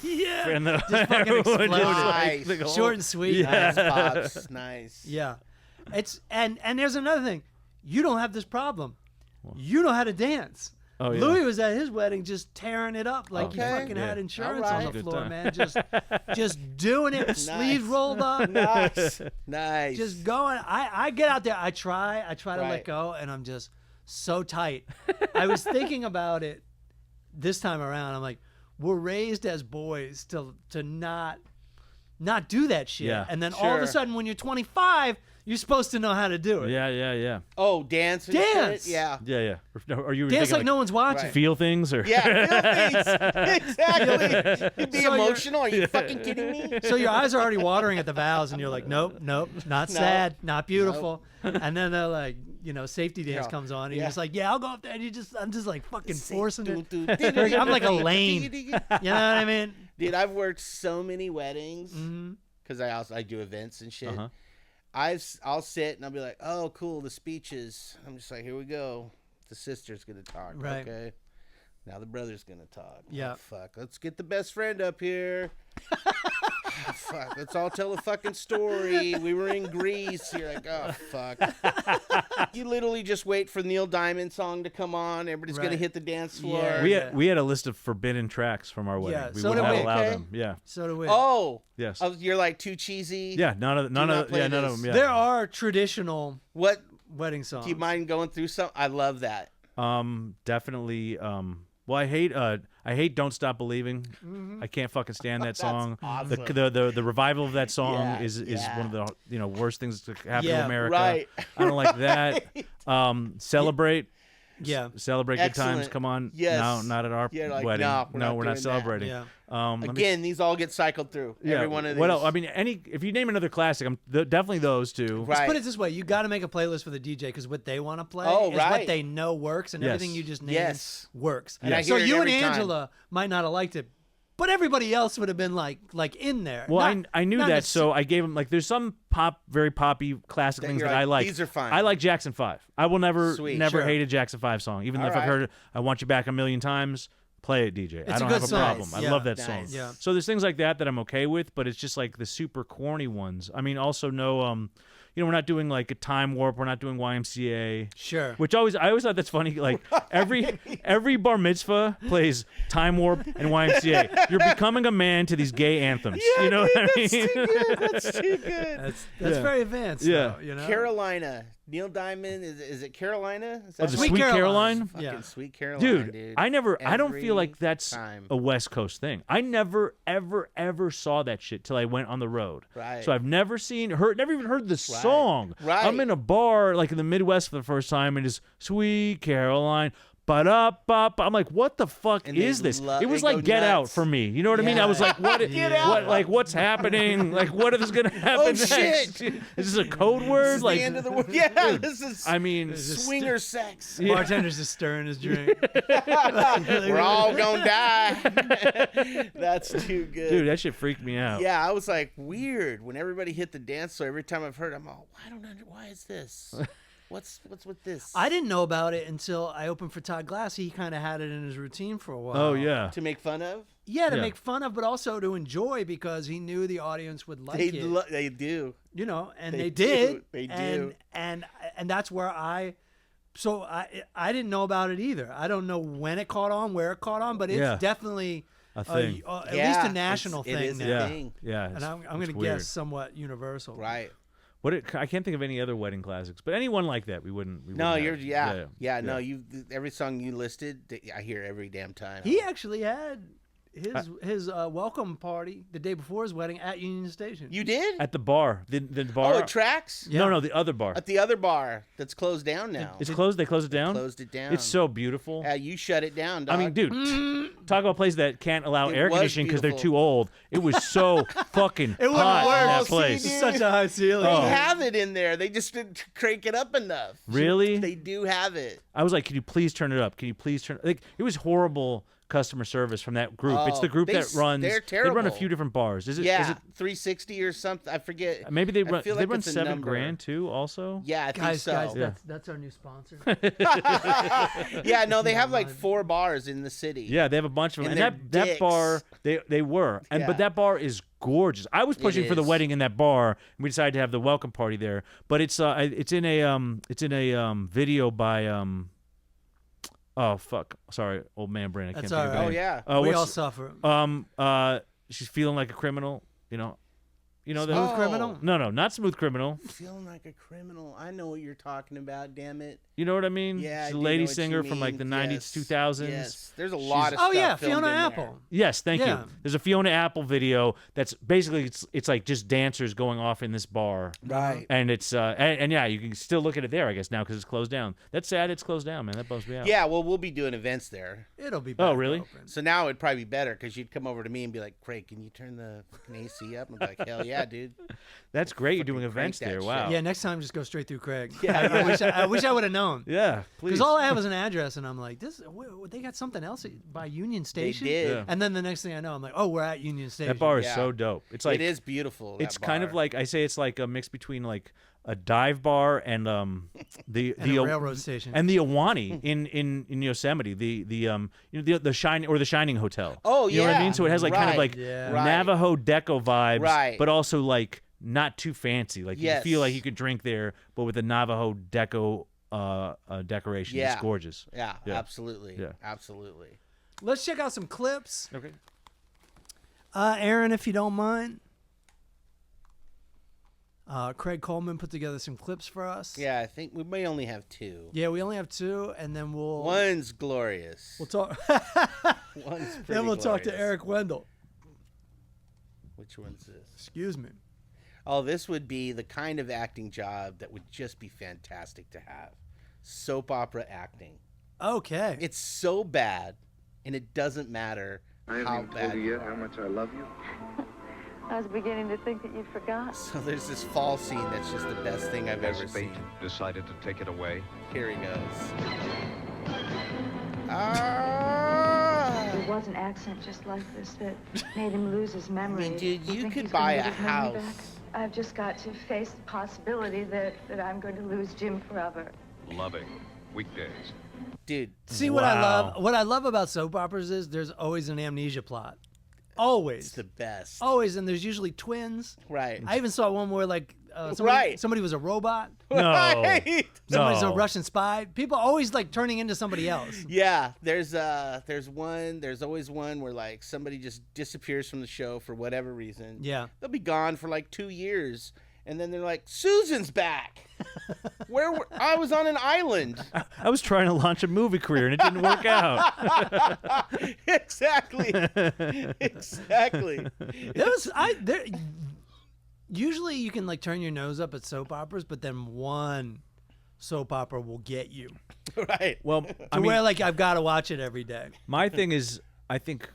Yeah. And the, Just fucking everyone exploded. Nice. the whole- Short and sweet. Yeah. Nice, Pops. Nice. Yeah. It's and there's another thing. You don't have this problem. You know how to dance. Oh, yeah. Louis was at his wedding just tearing it up like Okay. he fucking Yeah. had insurance All on right. the Good floor, time. man. Just doing it, sleeves rolled up. Nice. Nice. Just going. I get out there. I try to let Right. go, and I'm just so tight. I was thinking about it this time around. I'm like, we're raised as boys to not do that shit, Yeah. and then all of a Sure. sudden, when you're 25, you're supposed to know how to do it. Yeah. Oh, dance. And Dance! Shit? Yeah. Yeah. Or you were Dance thinking like no one's watching. Right. feel things or Yeah, feel things. Exactly. You'd be So you're- emotional. Are you fucking kidding me? So your eyes are already watering at the vows, and you're like, nope, not sad, not beautiful. And then they're like, safety dance Yeah. comes on, and Yeah. you're just like, yeah, I'll go up there, and I'm just like fucking forcing it. it. I'm like a lane. You know what I mean? Dude, I've worked so many weddings Mm-hmm. because I do events and shit. Uh-huh. I'll sit and I'll be like, oh, cool, the speeches. I'm just like, here we go. The sister's gonna talk. Right. Okay. Now the brother's gonna talk. Yeah. Oh, fuck. Let's get the best friend up here. Oh, fuck. Let's all tell a fucking story. We were in Greece. You're like, oh, fuck. You literally just wait for Neil Diamond song to come on. Everybody's gonna Right. hit the dance floor. Yeah. we had a list of forbidden tracks from our wedding. Yeah, We so would did not we. allow Okay. them. Yeah. So do we. Oh. Yes. You're like too cheesy. Yeah. None of not play none of this. them. Yeah. There are traditional What? wedding songs. Do you mind going through some? I love that. Definitely. Well, I hate "Don't Stop Believing." I can't fucking stand that song. awesome. The revival of that song Yeah, is yeah. one of the worst things to happen Yeah, to America. right. I don't like that. Celebrate. Yeah. Celebrate good times. Excellent. Come on. Yes. No, not at our Yeah, like, wedding. no, we're not we're doing not that. celebrating. Yeah. Let me Again, these all get cycled through. Yeah. Every one of these. What else? I mean, if you name another classic, definitely those two. Right. Let's put it this way: you got to make a playlist for the DJ because what they want to play Oh, is right. what they know works, and Yes. everything you just named Yes. works. And I So hear it you and every time. Angela might not have liked it, but everybody else would have been like in there. Well, Not- I knew not that, necess- so I gave him there's some very poppy classic That things you're that I like, like. these are fine. I like Jackson 5. I will never Sweet, never sure. hate a Jackson 5 song, even All if I've right. heard it. I Want You Back a Million times. Play it, DJ. I a don't good have a song. problem. Yeah. I love that Nice. song. Yeah. So there's things like that I'm okay with, but it's just like the super corny ones. I mean, also no, we're not doing like a Time Warp. We're not doing YMCA. Sure. Which I always thought that's funny. Like every bar mitzvah plays Time Warp and YMCA. You're becoming a man to these gay anthems. You know what I mean? That's too good. That's too good. That's Yeah. very advanced. Yeah. Though, you know. Carolina. Neil Diamond. Is it Carolina? Is Oh, the Sweet Sweet Caroline. Caroline? Fucking Yeah. Sweet Caroline, Dude, I don't feel like that's time. a West Coast thing. I never, ever saw that shit till I went on the road. Right. So I've never never even heard the song. Right. I'm in a bar like in the Midwest for the first time and it's Sweet Caroline. Ba-da-ba-ba. I'm like, what the fuck And is they this? love- It was they like go Get Out nuts. for me. You know what I mean? I was like, what? Get Out. What's happening? Like, what is going to happen Oh, next? shit. Is this a code word? This is like, the end of the world. Yeah, this is I mean, swinger sex. Bartender's just stirring his drink. We're all gonna die. That's too good. dude, that shit freaked me out. Yeah, I was like, weird. When everybody hit the dance floor, every time I've heard, I'm all, why is this? What's with this? I didn't know about it until I opened for Todd Glass. He kind of had it in his routine for a while. Oh, yeah. To make fun of? Yeah, to Yeah. make fun of, but also to enjoy because he knew the audience would like it. They do. You know, and They they do. did. They and, do. And that's where I didn't know about it either. I don't know when it caught on, where it caught on, but it's Yeah. definitely A thing. at Yeah, least a national it thing is a now. Yeah. thing. Yeah. And I'm it's going to weird. guess somewhat universal. Right. I can't think of any other wedding classics, but anyone like that we wouldn't. No, wouldn't have. yeah. No, every song you listed, I hear every damn time. He actually had his welcome party the day before his wedding at Union Station. You did? At the bar, the bar. Oh, it tracks? Yeah. No, the other bar. At the other bar that's closed down now. It's closed. They closed it down. Closed it down. It's so beautiful. You shut it down, dog. I mean, dude, talk about a place that can't allow It air was conditioning because they're beautiful. too old. It was so fucking It wouldn't hot work. in that See, place. dude. Such a high ceiling. They Oh. have it in there. They just didn't crank it up enough. Really? They do have it. I was like, can you please turn it up? Can you please turn? Like, it was horrible customer service from that group. It's the group that runs. They're They run a terrible. few different bars. Is it? Yeah, Is it 360 or something. I forget. maybe they I run. feel They like run it's a $7 number. grand too. Also. Yeah, I think Guys, so. Yeah. that's our new sponsor. Yeah, no, they have like 4 bars in the city. Yeah, they have a bunch of them. And And they're that bar, they were. And Yeah. but that bar is gorgeous. I was pushing for the is. wedding in that bar, and we decided to have the welcome party there. But it's in a video by oh fuck, sorry, old man brain. I can't That's think of the all Oh right. name. yeah. We what's- all suffer. She's feeling like a criminal. You know that. Smooth Criminal? No, not Smooth Criminal. Feeling like a criminal. I know what you're talking about. Damn it. You know what I mean? Yeah, I She's a do know lady what you singer from like the mean. 90s, Yes. 2000s. Yes, there's a lot of Oh stuff. yeah, filmed Fiona in there. Apple. Yes, thank Yeah. you. There's a Fiona Apple video that's basically it's like just dancers going off in this bar. Right. And it's and yeah, you can still look at it there, I guess, now because it's closed down. That's sad. It's closed down, man. That bums me out. Yeah, well, we'll be doing events there. It'll be. Oh, back really? open. So now it'd probably be better because you'd come over to me and be like, Craig, can you turn the fucking AC up? And I'd be like, hell yeah, dude. That's great. You're doing Fucking events crank that there. Wow. shit. Yeah, next time just go straight through Craig. Yeah. I wish I would have known. Yeah, please. Because all I have was an address, and I'm like, they got something else by Union Station. did. Yeah. And then the next thing I know, I'm like, oh, we're at Union Station. That bar is Yeah. so dope. It's like it is beautiful. it's that kind of bar. like I say it's like a mix between like a dive bar and the And a railroad station. and the Awani in Yosemite, the Shining Hotel. Oh, you know what I yeah. mean? So it has like kind of Right. like Yeah. Right. Navajo deco vibes, Right. but also like not too fancy. Like Yes. you feel like you could drink there, but with the Navajo deco decoration. Yeah. It's gorgeous. Yeah, Yeah. absolutely. Yeah. Absolutely. Let's check out some clips. Okay. Aaron, if you don't mind. Craig Coleman put together some clips for us. Yeah, I think we may only have 2. Yeah, we only have 2, and then we'll One's glorious. we'll talk. One's pretty then we'll talk to glorious. Eric Wendell. Which one's this? Excuse me. Oh, this would be the kind of acting job that would just be fantastic to have. Soap opera acting. Okay. It's so bad, and it doesn't matter I how haven't bad told you you yet are. how much I love you. I was beginning to think that you'd forgot. So there's this fall scene that's just the best thing I've Has ever fate seen. decided to take it away? Here he goes. Ah! It was an accident just like this that made him lose his memory. dude, Do you think could he's gonna buy get a his memory back? house. I've just got to face the possibility that I'm going to lose Jim forever. Loving. Weekdays. Dude, See what I Wow. love? What I love about soap operas is there's always an amnesia plot. it's Always. the best. Always, and there's usually twins. Right. I even saw one where like Right. somebody was a robot. No. Right. Somebody's a No. Russian spy. People always like turning into somebody else. Yeah, there's always one where like somebody just disappears from the show for whatever reason. Yeah. They'll be gone for like 2 years, and then they're like, Susan's back. I was on an island. I was trying to launch a movie career and it didn't work out. Exactly. Exactly. Usually you can like turn your nose up at soap operas, but then one soap opera will get you Right. Well, to I mean, where like I've got to watch it every day. my thing is, I think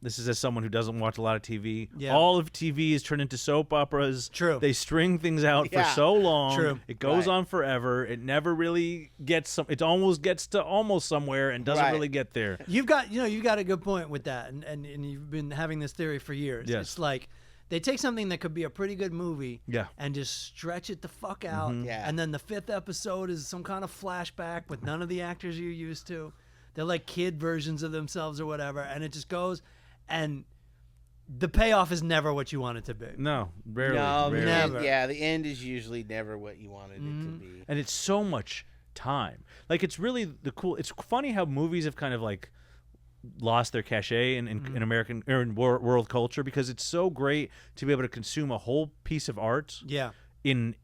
this is as someone who doesn't watch a lot of TV. Yeah. All of TV is turned into soap operas. True. They string things out Yeah. for so long. True. It goes Right. on forever. It never really gets some. It almost gets to almost somewhere and doesn't Right. really get there. You've got a good point with that, and you've been having this theory for years. Yes. It's like they take something that could be a pretty good movie, Yeah. and just stretch it the fuck out. Yeah. And then the 5th episode is some kind of flashback with none of the actors you're used to. They're like kid versions of themselves or whatever, and it just goes, and the payoff is never what you want it to be. No, rarely. No, the rarely. Never. end, yeah, the end is usually never what you wanted it to be. And it's so much time. Like it's really the cool. It's funny how movies have kind of like lost their cachet in American or in world culture because it's so great to be able to consume a whole piece of art Yeah. and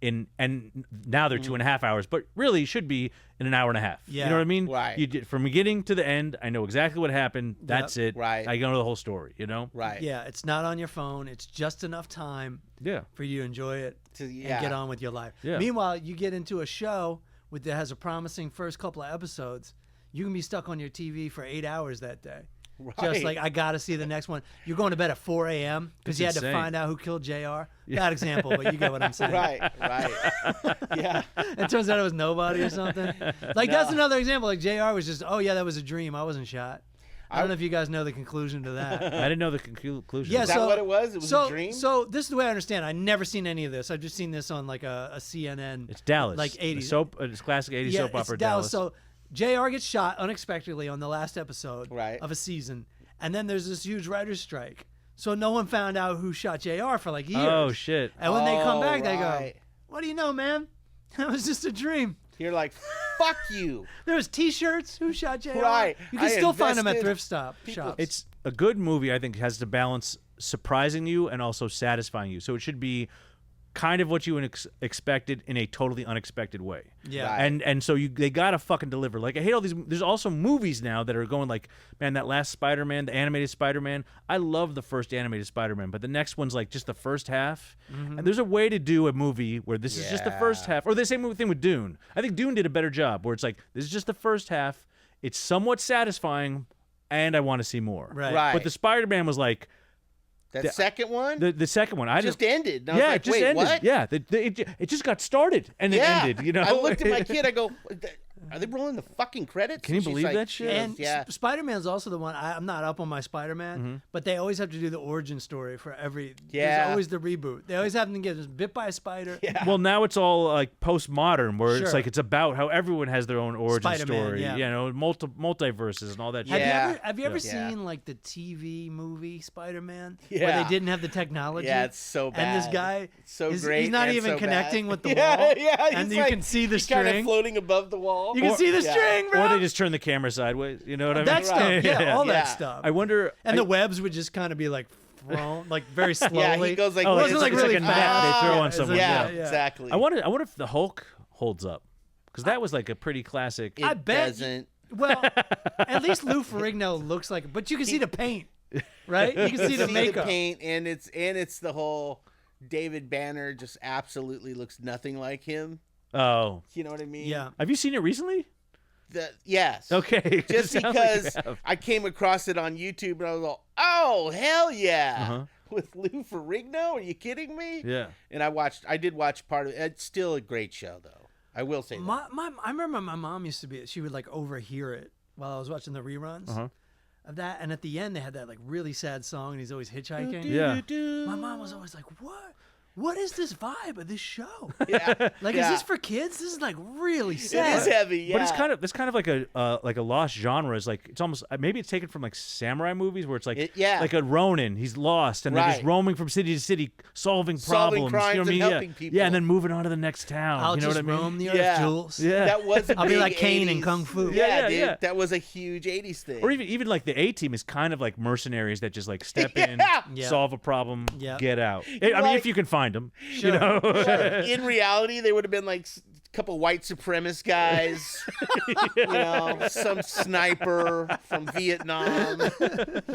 now they're 2.5 hours, but really should be in an hour and a half. Yeah. You know what I mean? Right. You did, from beginning to the end, I know exactly what happened. That's it. Right. I know the whole story, you know? Right. Yeah, it's not on your phone. It's just enough time Yeah. for you to enjoy it and Yeah. get on with your life. Yeah. Meanwhile, you get into a show that has a promising first couple of episodes, you can be stuck on your TV for 8 hours that day. Just Right. like, I got to see the next one. You're going to bed at 4 a.m. because It's you had insane. to find out who killed JR. Bad example, but you get what I'm saying. Right. Yeah. It turns out it was nobody or something. Like, that's another example. Like, JR was just, oh, yeah, that was a dream. I wasn't shot. I don't know if you guys know the conclusion to that. I didn't know the conclusion. Yeah, Is that what it was? It was a dream? So this is the way I understand it. I've never seen any of this. I've just seen this on like a CNN. It's Dallas. Like 80s. The soap. It's classic 80s soap it's opera Dallas. Dallas. So JR gets shot unexpectedly on the last episode Right. of a season. And then there's this huge writer's strike. So no one found out who shot JR for like years. Oh, shit. And when they come Oh, back, they go, right. what do you know, man? That was just a dream. You're like, fuck you. There was T-shirts. Who shot JR? Right. You can I still find them at invested thrift shops. It's a good movie, I think, has to balance surprising you and also satisfying you. So it should be kind of what you expected in a totally unexpected way. Yeah. Right. And so they gotta fucking deliver. Like, I hate all these. There's also movies now that are going like, man, that last Spider-Man, the animated Spider-Man. I love the first animated Spider-Man, but the next one's like just the first half. And there's a way to do a movie where this is just the first half, or the same thing with Dune. I think Dune did a better job, where it's like this is just the first half. It's somewhat satisfying, and I want to see more. Right. Right. But the Spider-Man was like That second one the second one. I just didn't. ended. And I was Yeah, like, it just wait, ended. what? Yeah, it just got started and it Yeah. ended. You know, I looked at my kid. I go, are they rolling the fucking credits? Can you And she's believe like, that shit? And Yeah. Spider-Man's also the one. I'm not up on my Spider-Man, Mm-hmm. but they always have to do the origin story for every. Yeah. There's always the reboot. They always have to get bit by a spider. Yeah. Well, now it's all like postmodern, where it's Sure. like it's about how everyone has their own origin Spider-Man, story. yeah. You know, multiverses and all that. shit. Yeah. Have you ever Yeah. seen like the TV movie Spider-Man where Yeah. they didn't have the technology? Yeah, it's so bad. And this guy, It's so is, great he's not and even so connecting bad. with the Yeah, wall. yeah, and he's you like- can see the he's kind of string. floating above the wall. You can see the Yeah. string, bro. Or they just turn the camera sideways. You know what I mean? that stuff, yeah, all that Yeah. stuff. I wonder. and the webs would just kind of be like thrown, like very slowly. Yeah, he goes like, Oh, it wasn't it's like like really a net fast. they throw on it's someone. yeah, yeah. exactly. I wonder if the Hulk holds up, because that was like a pretty classic. I It bet- doesn't. Well, at least Lou Ferrigno looks like, but you can see the paint, right? You can see the makeup. paint, and it's the whole David Banner just absolutely looks nothing like him. Oh, You know what I mean? Yeah. have you seen it recently? Yes. Okay, Just It sounds like you because have. I came across it on YouTube and I was like, oh hell yeah, Uh-huh. with Lou Ferrigno? Are you kidding me? Yeah. And I did watch part of it. It's still a great show though. I will say that. I remember my mom used to be. She would like overhear it while I was watching the reruns of that, and at the end they had that like really sad song, and he's always hitchhiking. Yeah. My mom was always like, "What? What is this vibe of this show? Yeah. Like, is Yeah. this for kids? This is like really It sad." is heavy, yeah. But it's kind of like a lost genre. It's like it's almost maybe it's taken from like samurai movies where it's like Yeah. like a Ronin. He's lost and then he's Right. roaming from city to city, solving Solving problems. crimes you know what I and mean? helping yeah. people. Yeah, and then moving on to the next town. I'll you know just what I mean? roam the Yeah. earth, Jules. Yeah. That was a I'll be big like Kane in 80s Kung Fu. Yeah, Yeah, dude. yeah. That was a huge 80s thing. Or even like the A-Team is kind of like mercenaries that just like step in, Yeah. solve a problem, Yeah. get out. I mean, Like- if you can find them, Sure. you know. In reality, they would have been like a couple white supremacist guys, you know, some sniper from Vietnam,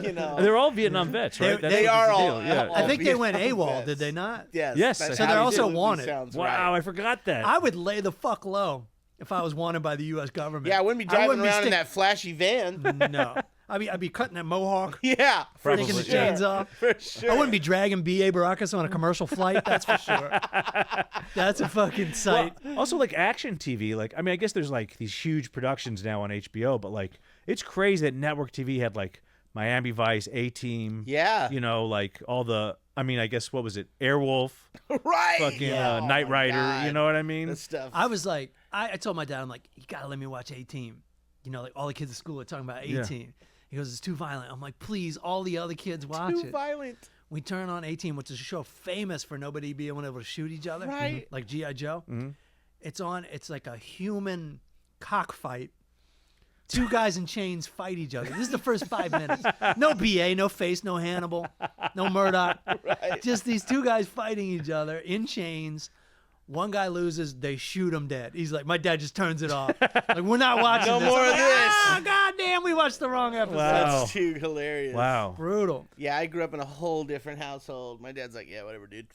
you know. They're all Vietnam vets, right? They what are the all- deal. Yeah. all- I think they went Vietnam AWOL, vets. did they not? Yes. Yes, that's so how they're he also did. wanted. Sounds Wow, right. I forgot that. I would lay the fuck low if I was wanted by the U.S. government. Yeah, I wouldn't be driving wouldn't be around in stick- that flashy van. No, I'd be cutting that mohawk, Yeah, for taking the sure. chains off. For sure. I wouldn't be dragging B.A. Baracus on a commercial flight. That's for sure. That's a fucking sight. Also, like action TV, like I mean, I guess there's like these huge productions now on HBO, but like it's crazy that network TV had like Miami Vice, A-Team, Yeah. you know, like all the. I mean, I guess what was it, Airwolf, Right. fucking Yeah. Oh Knight my Rider, God. you know what I mean? That stuff. I was like, I told my dad, I'm like, you gotta let me watch A-Team. You know, like all the kids at school are talking about A-Team. He goes, it's too violent. I'm like, please, all the other kids watch Too it. violent. We turn on A-Team, which is a show famous for nobody being able to shoot each other, Right. like G.I. Joe. It's on. It's like a human cockfight. Two guys in chains fight each other. This is the first 5 minutes. No BA, no Face, no Hannibal, no Murdoch. Right. Just these two guys fighting each other in chains One guy loses, they shoot him dead. He's like, my dad just turns it off. Like, we're not watching No this. more I'm of like, this. Ah, God damn, we watched the wrong episode. Wow. That's too hilarious. Wow. Brutal. Yeah, I grew up in a whole different household. My dad's like, yeah, whatever, dude.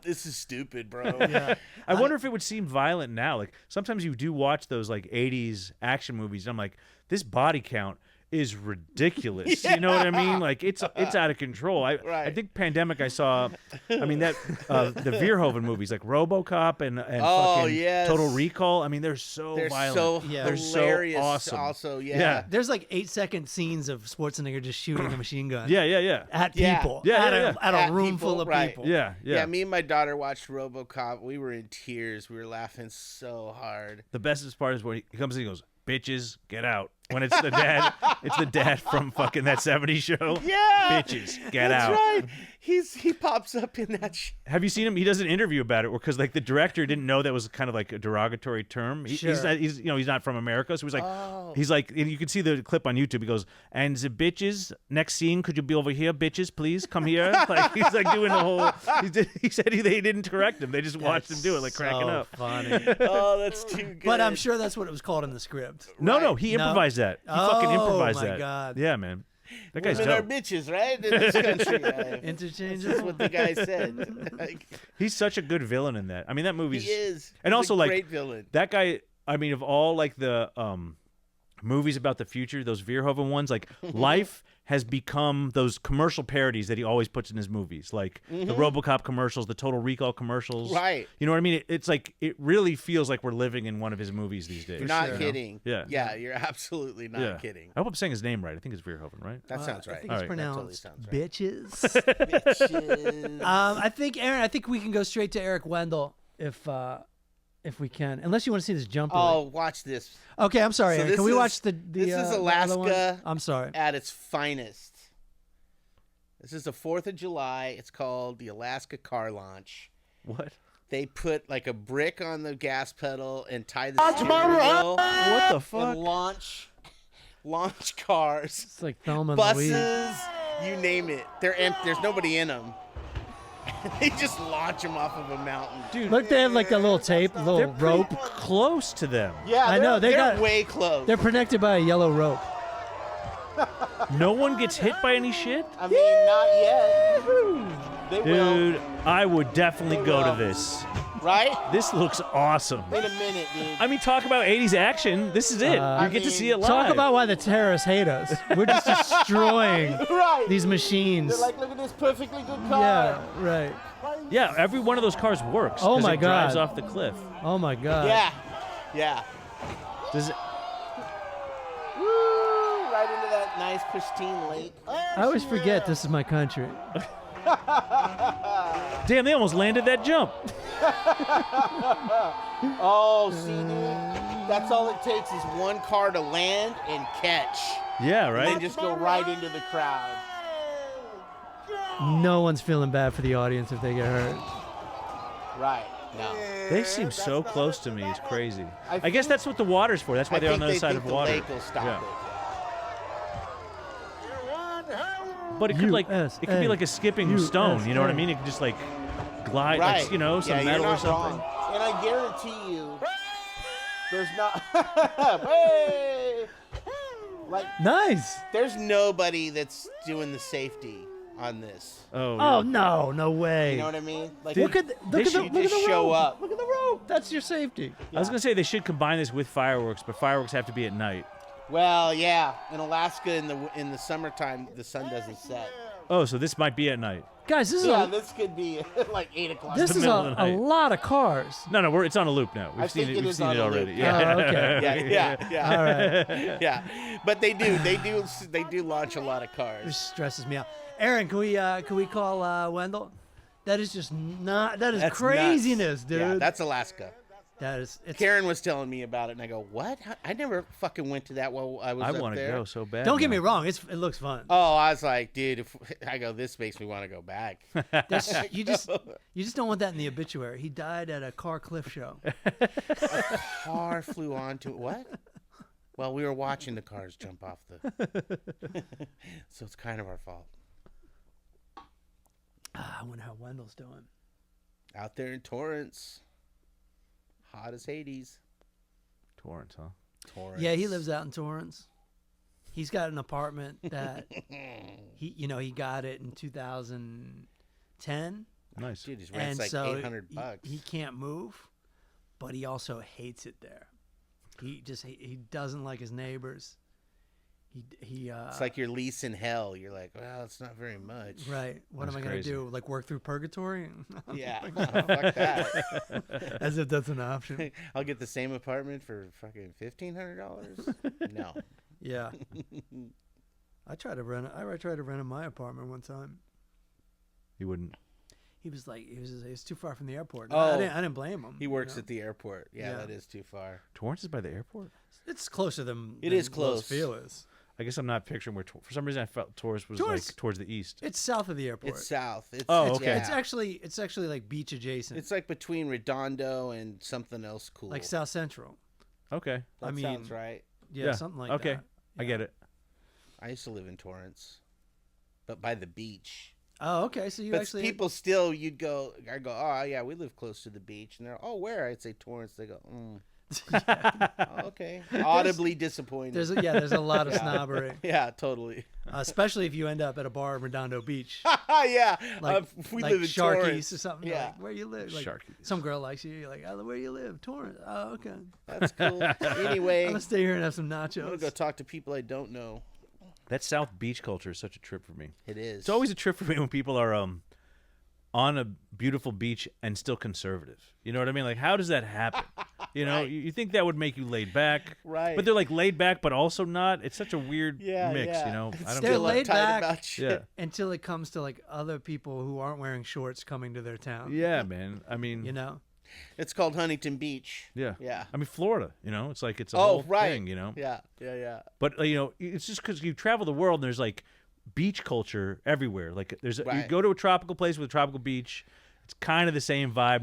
This is stupid, bro. Yeah. I wonder if it would seem violent now. Like sometimes you do watch those like 80s action movies, and I'm like, this body count is ridiculous. You know what I mean? Like it's out of control. I Right. think pandemic I saw. I mean that the Verhoeven movies like RoboCop and Oh, fucking yes. Total Recall. I mean they're so They're violent. so Yeah. They're so hilarious. awesome. Also, Yeah. There's like 8-second scenes of Schwarzenegger just shooting a machine gun Yeah. at Yeah. people. Yeah, at, yeah, at At a room people, full of right. people. Yeah. Yeah, me and my daughter watched RoboCop. We were in tears. We were laughing so hard. The bestest part is when he comes in, he goes, "Bitches, get out." When it's the dad, it's the dad from fucking that '70s show. Yeah, Bitches, get that's out. right. He pops up in that. Have you seen him? He does an interview about it because like the director didn't know that was kind of like a derogatory term. Sure. He's he's not from America, so he's like and you can see the clip on YouTube. He goes, "And the bitches, next scene, could you be over here, bitches, please come here?" Like he's like doing the whole. He said they didn't correct him. They just watched him do it, like cracking up. Funny. Oh, that's too good. But I'm sure that's what it was called in the script. No, he No? improvised that. He fucking Oh, improvised my that. God. Yeah, man. That guy's women are dope. bitches, right? In this country, right? Interchangeable. That's what the guy said. Like, He's such a good villain in that. I mean, that movie's he is. and He's also a like great villain. that guy. I mean, of all like the movies about the future, those Verhoeven ones, like Life has become those commercial parodies that he always puts in his movies, like the RoboCop commercials, the Total Recall commercials. Right. You know what I mean? It's like it really feels like we're living in one of his movies these days. You're not sure. kidding. Yeah. Yeah, you're absolutely not Yeah. kidding. I hope I'm saying his name right. I think it's Verhoeven, right? That sounds I right. think All it's right. That totally pronounced sounds right. bitches. Bitches. I think Aaron. I think we can go straight to Eric Wendell if we can, unless you want to see this jump. Oh, watch this. Okay, I'm sorry. So Aaron. this Can we is- watch the this is the other one? Alaska. I'm sorry. At its finest. This is the 4th of July. It's called the Alaska Car Launch. What? They put like a brick on the gas pedal and tie the steering wheel What the fuck? and launch cars, It's like Thelma and Louise. buses, you name it. They're empty. There's nobody in them. They just launch them off of a mountain. Dude, Look, they have like that little tape, a little they're rope. pretty close to them. Yeah, I know, they they're got- way close. They're protected by a yellow rope. No one gets hit by any shit? I mean, not yet. They will, Dude, I would definitely They go will. to this. right? This looks awesome. In a minute, dude. I mean, talk about 80s action. This is it. You get to see it live. Talk about why the terrorists hate us. We're just destroying Right. these machines. They're like, look at this perfectly good car. Yeah, right. Yeah, every one of those cars works. Oh 'cause my it drives God. off the cliff. Oh my God. Yeah. Yeah. Does it? Woo! Right into that nice pristine lake. I always forget this is my country. Damn, they almost landed that jump. Oh, see, dude. That's all it takes is one car to land and catch. Yeah, And then right? just go right into the crowd. No one's feeling bad for the audience if they get hurt. Right. No. They seem so close to me. It's crazy. I I guess that's what the water's for. That's why I they're on think the other they side think of the water. lake will stop Yeah. it. But it could USA. it could be like a skipping stone. You know what I mean? It could just like glide, Right. like, you know, some yeah, metal you're or not something. wrong. And I guarantee you, there's not. Hey! Like, Nice. there's nobody that's doing the safety on this. Oh, Oh yeah. no, no way. You know what I mean? Like, Look at They look at the should look at just the show rope. up. Look at the rope. That's your safety. I was gonna say they should combine this with fireworks, but fireworks have to be at night. well, yeah. In Alaska, in the summertime, the sun doesn't set. Oh, so this might be at night. Guys, this is Yeah, a this could be like 8 o'clock. this the is middle of the a night. lot of cars. No, it's on a loop now. We've I seen think it. it We've is seen on it a already. loop. Yeah. Oh, okay. yeah. All right. Yeah, but they do launch a lot of This cars. stresses me out. Aaron, can we call Wendell? That is just not. That is That's craziness, nuts. dude. Yeah, that's Alaska. that is. It's, Karen was telling me about it, and I go, "What? I never fucking went to that while I was I up want to there." go so bad. don't get now. me wrong. It looks fun. Oh, I was like, dude, I go, this makes me want to go back. That's, you just don't want that in the obituary. He died at a car cliff show. Car flew onto it. What? Well, we were watching the cars jump off the. So it's kind of our fault. I wonder how Wendell's doing. Out there in Torrance. Hot as Hades. Torrance, huh? Torrance. Yeah, he lives out in Torrance. He's got an apartment that he got it in 2010. Nice. Dude, his rent's And like so $800. he can't move, but he also hates it there. He doesn't like his neighbors. It's like your lease in hell. You're like, well, it's not very much. Right. What That's am I going to crazy. do? Like work through purgatory? Yeah. Fuck that. As if that's an option. I'll get the same apartment for fucking $1,500. No. Yeah. I tried to rent in my apartment one time. He wouldn't. He was like, it was too far from the airport. Oh. I didn't blame him. He works you know? at the airport. Yeah, Yeah. that is too far. Torrance is by the airport? It's closer than It than is close. Los Feliz. I guess I'm not picturing where. For some reason, I felt Torrance was Torrance- like towards the east. It's south of the airport. It's south. Oh, it's, okay. yeah. It's actually like beach adjacent. It's like between Redondo and something else cool. like South Central. Okay. That I mean, sounds right. Yeah, something like okay. that. I get it. I used to live in Torrance, but by the beach. Oh, okay. So you But actually people still, I go, oh yeah, we live close to the beach, and they're, oh, where? I'd say Torrance. They go, oh, okay. Audibly disappointed. there's a lot of snobbery, Yeah, totally. especially if you end up at a bar in Redondo Beach, Yeah, like we like live in Sharky's Torrance. or something. Yeah. Like, where you live? Like, Sharky's. some girl likes you. You're like, oh, where you live? Torrance. Oh, okay. That's cool. Anyway, I'm gonna stay here and have some I'm gonna nachos. go talk to people I don't know. That South Beach culture is such a trip for me. It is. It's always a trip for me when people are on a beautiful beach and still conservative. You know what I mean? Like, how does that happen? You know, Right. you think that would make you laid back, Right. But they're like laid back, but also not. It's such a weird mix. You know, I don't They're get laid uptight back. about shit. Yeah, Until it comes to like other people who aren't wearing shorts coming to their town. yeah, man. I mean, You know. It's called Huntington Beach. yeah, Yeah. I mean, Florida. You know, it's like it's a Oh, whole right. thing. You know, Yeah, yeah, yeah. But you know, it's just because you travel the world and there's like beach culture everywhere. Like you Right. go to a tropical place with a tropical beach, it's kind of the same vibe,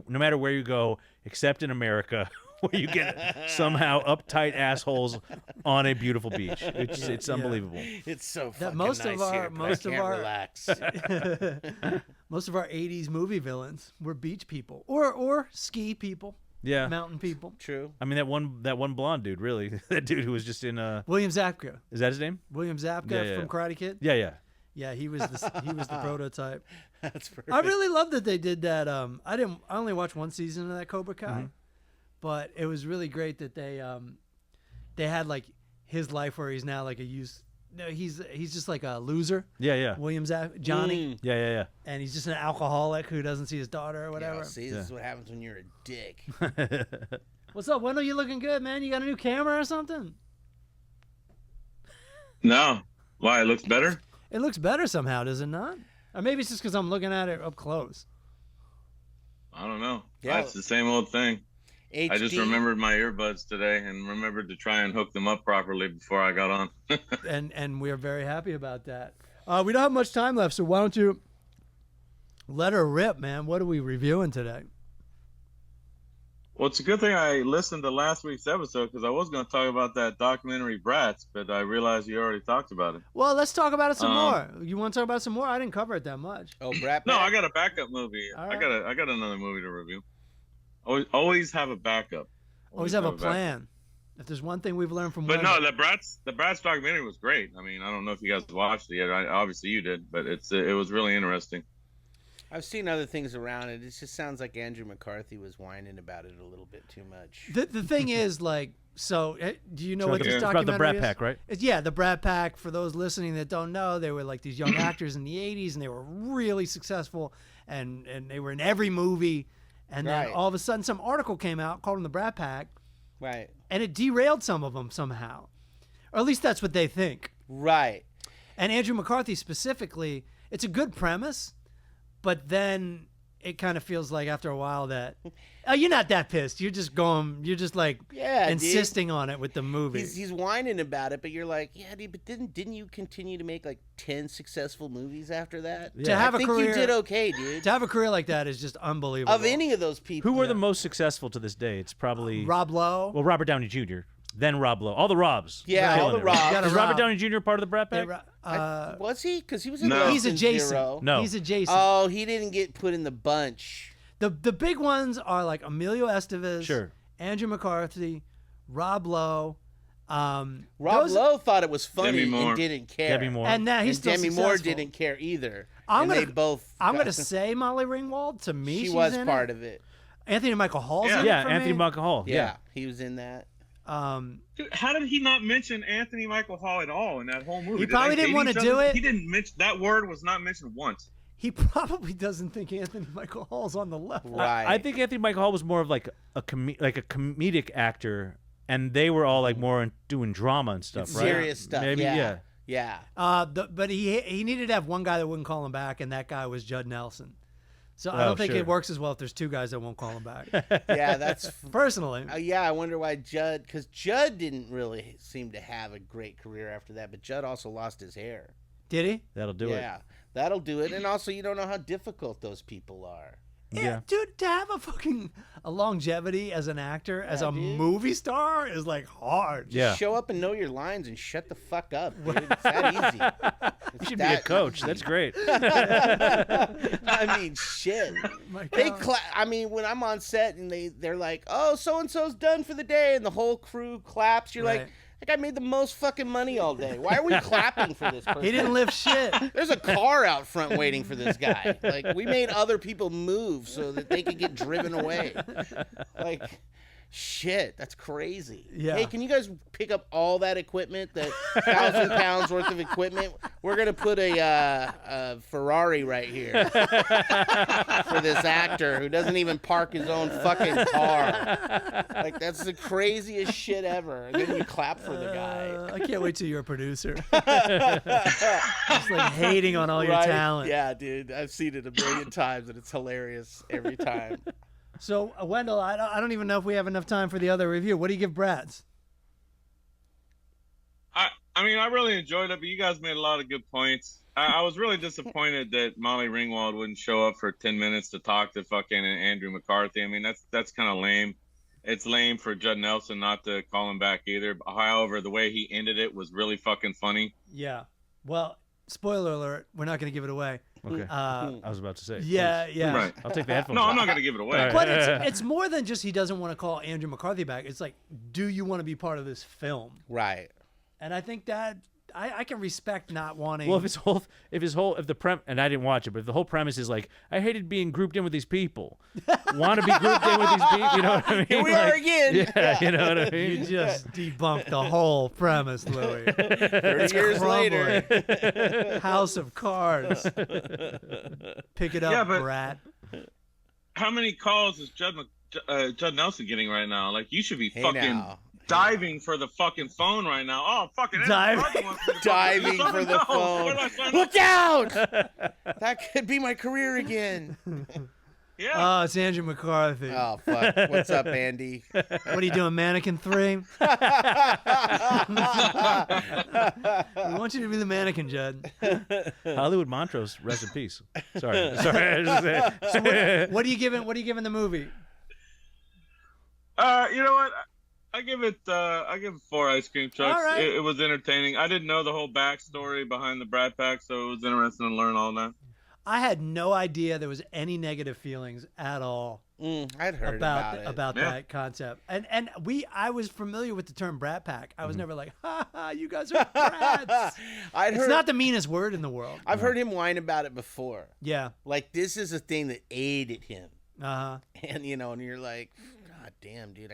no matter where you go, except in America, where you get somehow uptight assholes on a beautiful beach. It's unbelievable. It's so That fucking most nice of our here, but I can't relax. Most of our 80s movie villains were beach people or ski people, Yeah, mountain people. True. I mean that one blonde dude, really, that dude who was just in William Zabka. is that his name? William Zabka Yeah. from Karate Kid. Yeah. Yeah, he was the prototype. That's perfect. I really love that they did that. I only watched one season of that Cobra Kai, Mm-hmm. but it was really great that they had like his life where he's now like a used. No, he's just like a loser. Yeah. William Johnny, Yeah. and he's just an alcoholic who doesn't see his daughter or Yeah, whatever. see, this is what happens when you're a dick. What's up, Wendell? You looking good, man? You got a new camera or something? No. Why? It looks better? It looks better somehow, does it not? Or maybe it's just because I'm looking at it up close. I don't know. Yeah. It's the same old thing. HD. I just remembered my earbuds today and remembered to try and hook them up properly before I got on. And we are very happy about that. We don't have much time left, so why don't you let her rip, man? What are we reviewing today? Well, it's a good thing I listened to last week's episode because I was going to talk about that documentary Brats, but I realized you already talked about it. Well, let's talk about it some more. You want to talk about it some more? I didn't cover it that much. Oh, Brat No, Pack? I got a backup movie. All I right. got another movie to review. Always have a backup. Always have a backup. plan. If there's one thing we've learned from But Wendell, no, the Brats documentary was great. I mean, I don't know if you guys watched it yet. Obviously you did, but it was really interesting. I've seen other things around it. It just sounds like Andrew McCarthy was whining about it a little bit too much. the thing is, like, so do you know what this It's about documentary the Brat is? Pack, right? Yeah, the Brat Pack. For those listening that don't know, they were like these young actors in the 80s, and they were really successful, and they were in every movie. And then Right. all of a sudden, some article came out called them the Brat Pack, Right. and it derailed some of them somehow. Or at least that's what they think. Right. And Andrew McCarthy specifically, it's a good premise, but then it kind of feels like after a while that, oh, you're not that pissed. You're just like Yeah, dude. insisting on it with the movie. He's whining about it, but you're like, yeah, dude, but didn't you continue to make like 10 successful movies after that? To have I a think career- you did okay, dude. To have a career like that is just unbelievable. Of any of those people. Who were the most successful to this day? It's probably Rob Lowe. well, Robert Downey Jr., then Rob Lowe. All the Robs. Yeah, Killing all the it. Robs. Gotta Is Robert Rob. Downey Jr. part of the Brat They Pack? ro- Was he? Because he was in No. Less he's Than adjacent. Zero. No. He's adjacent. Oh, he didn't get put in the bunch. The big ones are like Emilio Estevez, Sure. Andrew McCarthy, Rob Lowe. Rob Lowe thought it was funny Demi Moore. and didn't care. Demi Moore. And now he's And still Demi Moore successful. didn't care either. I'm and gonna, they both. I'm gonna say Molly Ringwald. To me, she she's was in part it. of it. Anthony Michael Hall's in it Yeah, for Anthony me. Michael Hall. Yeah, he was in that. Dude, how did he not mention Anthony Michael Hall at all in that whole movie? He Did probably they didn't hate wanna each do other? it. He didn't mention that word. Was not mentioned once. He probably doesn't think Anthony Michael Hall's on the level. Right. I think Anthony Michael Hall was more of like a comedic actor, and they were all like more doing drama and stuff, It's right? serious stuff. Maybe, yeah. yeah. Yeah. But he needed to have one guy that wouldn't call him back, and that guy was Judd Nelson. So I Oh, don't think sure. it works as well if there's two guys that won't call him back. Yeah, that's. Personally, Yeah, I wonder why Judd, because Judd didn't really seem to have a great career after that, but Judd also lost his hair. did he? That'll do it. Yeah, that'll do it. And also, you don't know how difficult those people are. Yeah, dude, to have a longevity as an actor, as a dude. movie star, is like hard. Yeah. Show up and know your lines and shut the fuck up, dude. It's that easy. You should be a coach. That's great. I mean, shit. My They God. I mean, when I'm on set and they're like, "Oh, so and so's done for the day," and the whole crew claps. You're Right. like, "That guy made the most fucking money all day. Why are we clapping for this person?" He didn't lift shit. There's a car out front waiting for this guy. Like, we made other people move so that they could get driven away. Like, shit, that's crazy. Yeah. Hey, can you guys pick up all that equipment, that 1,000 pounds worth of equipment? We're gonna put a Ferrari right here for this actor who doesn't even park his own fucking car. Like, that's the craziest shit ever. And then you clap for the guy. I can't wait till you're a producer. Just like hating on all your Right? talent. Yeah, dude. I've seen it a million times, and it's hilarious every time. So, Wendell, I don't even know if we have enough time for the other review. What do you give Brats? I mean, I really enjoyed it, but you guys made a lot of good points. I was really disappointed that Molly Ringwald wouldn't show up for 10 minutes to talk to fucking Andrew McCarthy. I mean, that's kind of lame. It's lame for Judd Nelson not to call him back either. However, the way he ended it was really fucking funny. Yeah. Well, spoiler alert, we're not going to give it away. Okay. I was about to say. Yeah, please. yeah. Right. I'll take the headphones No, off. I'm not going to give it away. All right. But it's more than just he doesn't want to call Andrew McCarthy back. It's like, do you want to be part of this film? Right. And I think that I can respect not wanting. Well, if and I didn't watch it, but if the whole premise is like, I hated being grouped in with these people, want to be grouped in with these people, you know what I mean? Here we are again. Yeah, you know what I you mean? just debunked the whole premise, Louis. 30 years later. Crumbling. House of Cards. Pick it up, Yeah, but- brat. How many calls is Judd Nelson getting right now? Like, you should be Hey, fucking now. diving for the fucking phone right now. Oh, fucking Diving. Andrew McCarthy wants me to Diving fucking- for the No, phone. where do I sign Look up? out! That could be my career again. Yeah. Oh, it's Andrew McCarthy. Oh, fuck. What's up, Andy? What are you doing, Mannequin 3? We want you to be the mannequin, Judd. Hollywood Montrose, rest in peace. Sorry. I was just saying. What are you giving the movie? You know what? I give it 4 ice cream trucks. All right. It was entertaining. I didn't know the whole backstory behind the Brat Pack, so it was interesting to learn all that. I had no idea there was any negative feelings at all I'd heard about it. about Yeah. that concept. And I was familiar with the term Brat Pack. I was never like, ha ha, you guys are brats. I'd It's heard, not the meanest word in the world. I've heard him whine about it before. Yeah. Like, this is a thing that aided him. Uh-huh. And, and you're like, God damn, dude.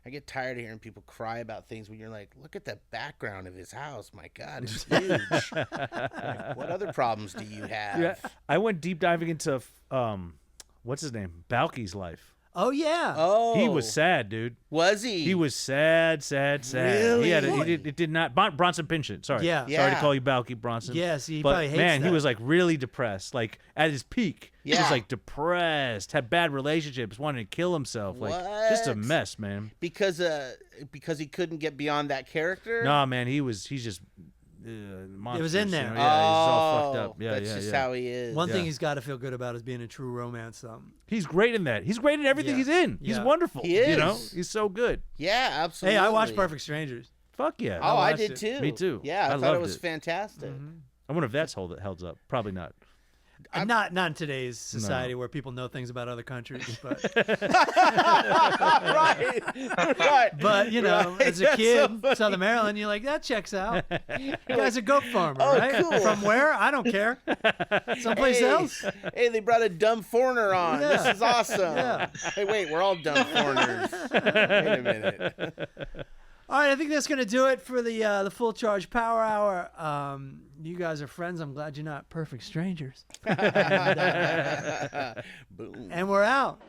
I get tired of hearing people cry about things when you're like, look at the background of his house. My God, it's huge. Like, what other problems do you have? Yeah, I went deep diving into what's his name? Balky's life. Oh yeah. Oh. He was sad, dude. Was he? He was sad. Really? He had it did not Bronson Pinchot. Sorry. Yeah. Sorry Yeah. to call you Balky Bronson. Yes, he but probably hates man, that. he was like really depressed. Like at his peak. He Yeah. was like depressed, had bad relationships, wanted to kill himself. Like just a What? mess, man. Because he couldn't get beyond that character? Nah, man, he's just monstrous, in there. You know? Yeah, he's all fucked Oh, up. Yeah, that's yeah, just yeah. how he is. One thing Yeah. he's got to feel good about is being a true romance. He's great in that. He's great in everything Yeah. he's in. He's Yeah. wonderful. He You know, is. he's so good. Yeah, absolutely. Hey, I watched Perfect Strangers. Fuck yeah. Oh, I watched did it. too. Me too. Yeah, I thought loved it was it. fantastic. I wonder if that's held up. Probably not. And not in today's society where people know things about other countries, but right. but you know, Right. as a That's kid, so funny. Southern Maryland, you're like, that checks out. You guy's a goat farmer, Oh, right? cool. From where? I don't care. Someplace else. Hey, they brought a dumb foreigner on. Yeah. This is awesome. Yeah. Hey, wait, we're all dumb foreigners. Wait a minute. All right, I think that's gonna do it for the Full Charge Power Hour. You guys are friends. I'm glad you're not perfect strangers. Boom. And we're out.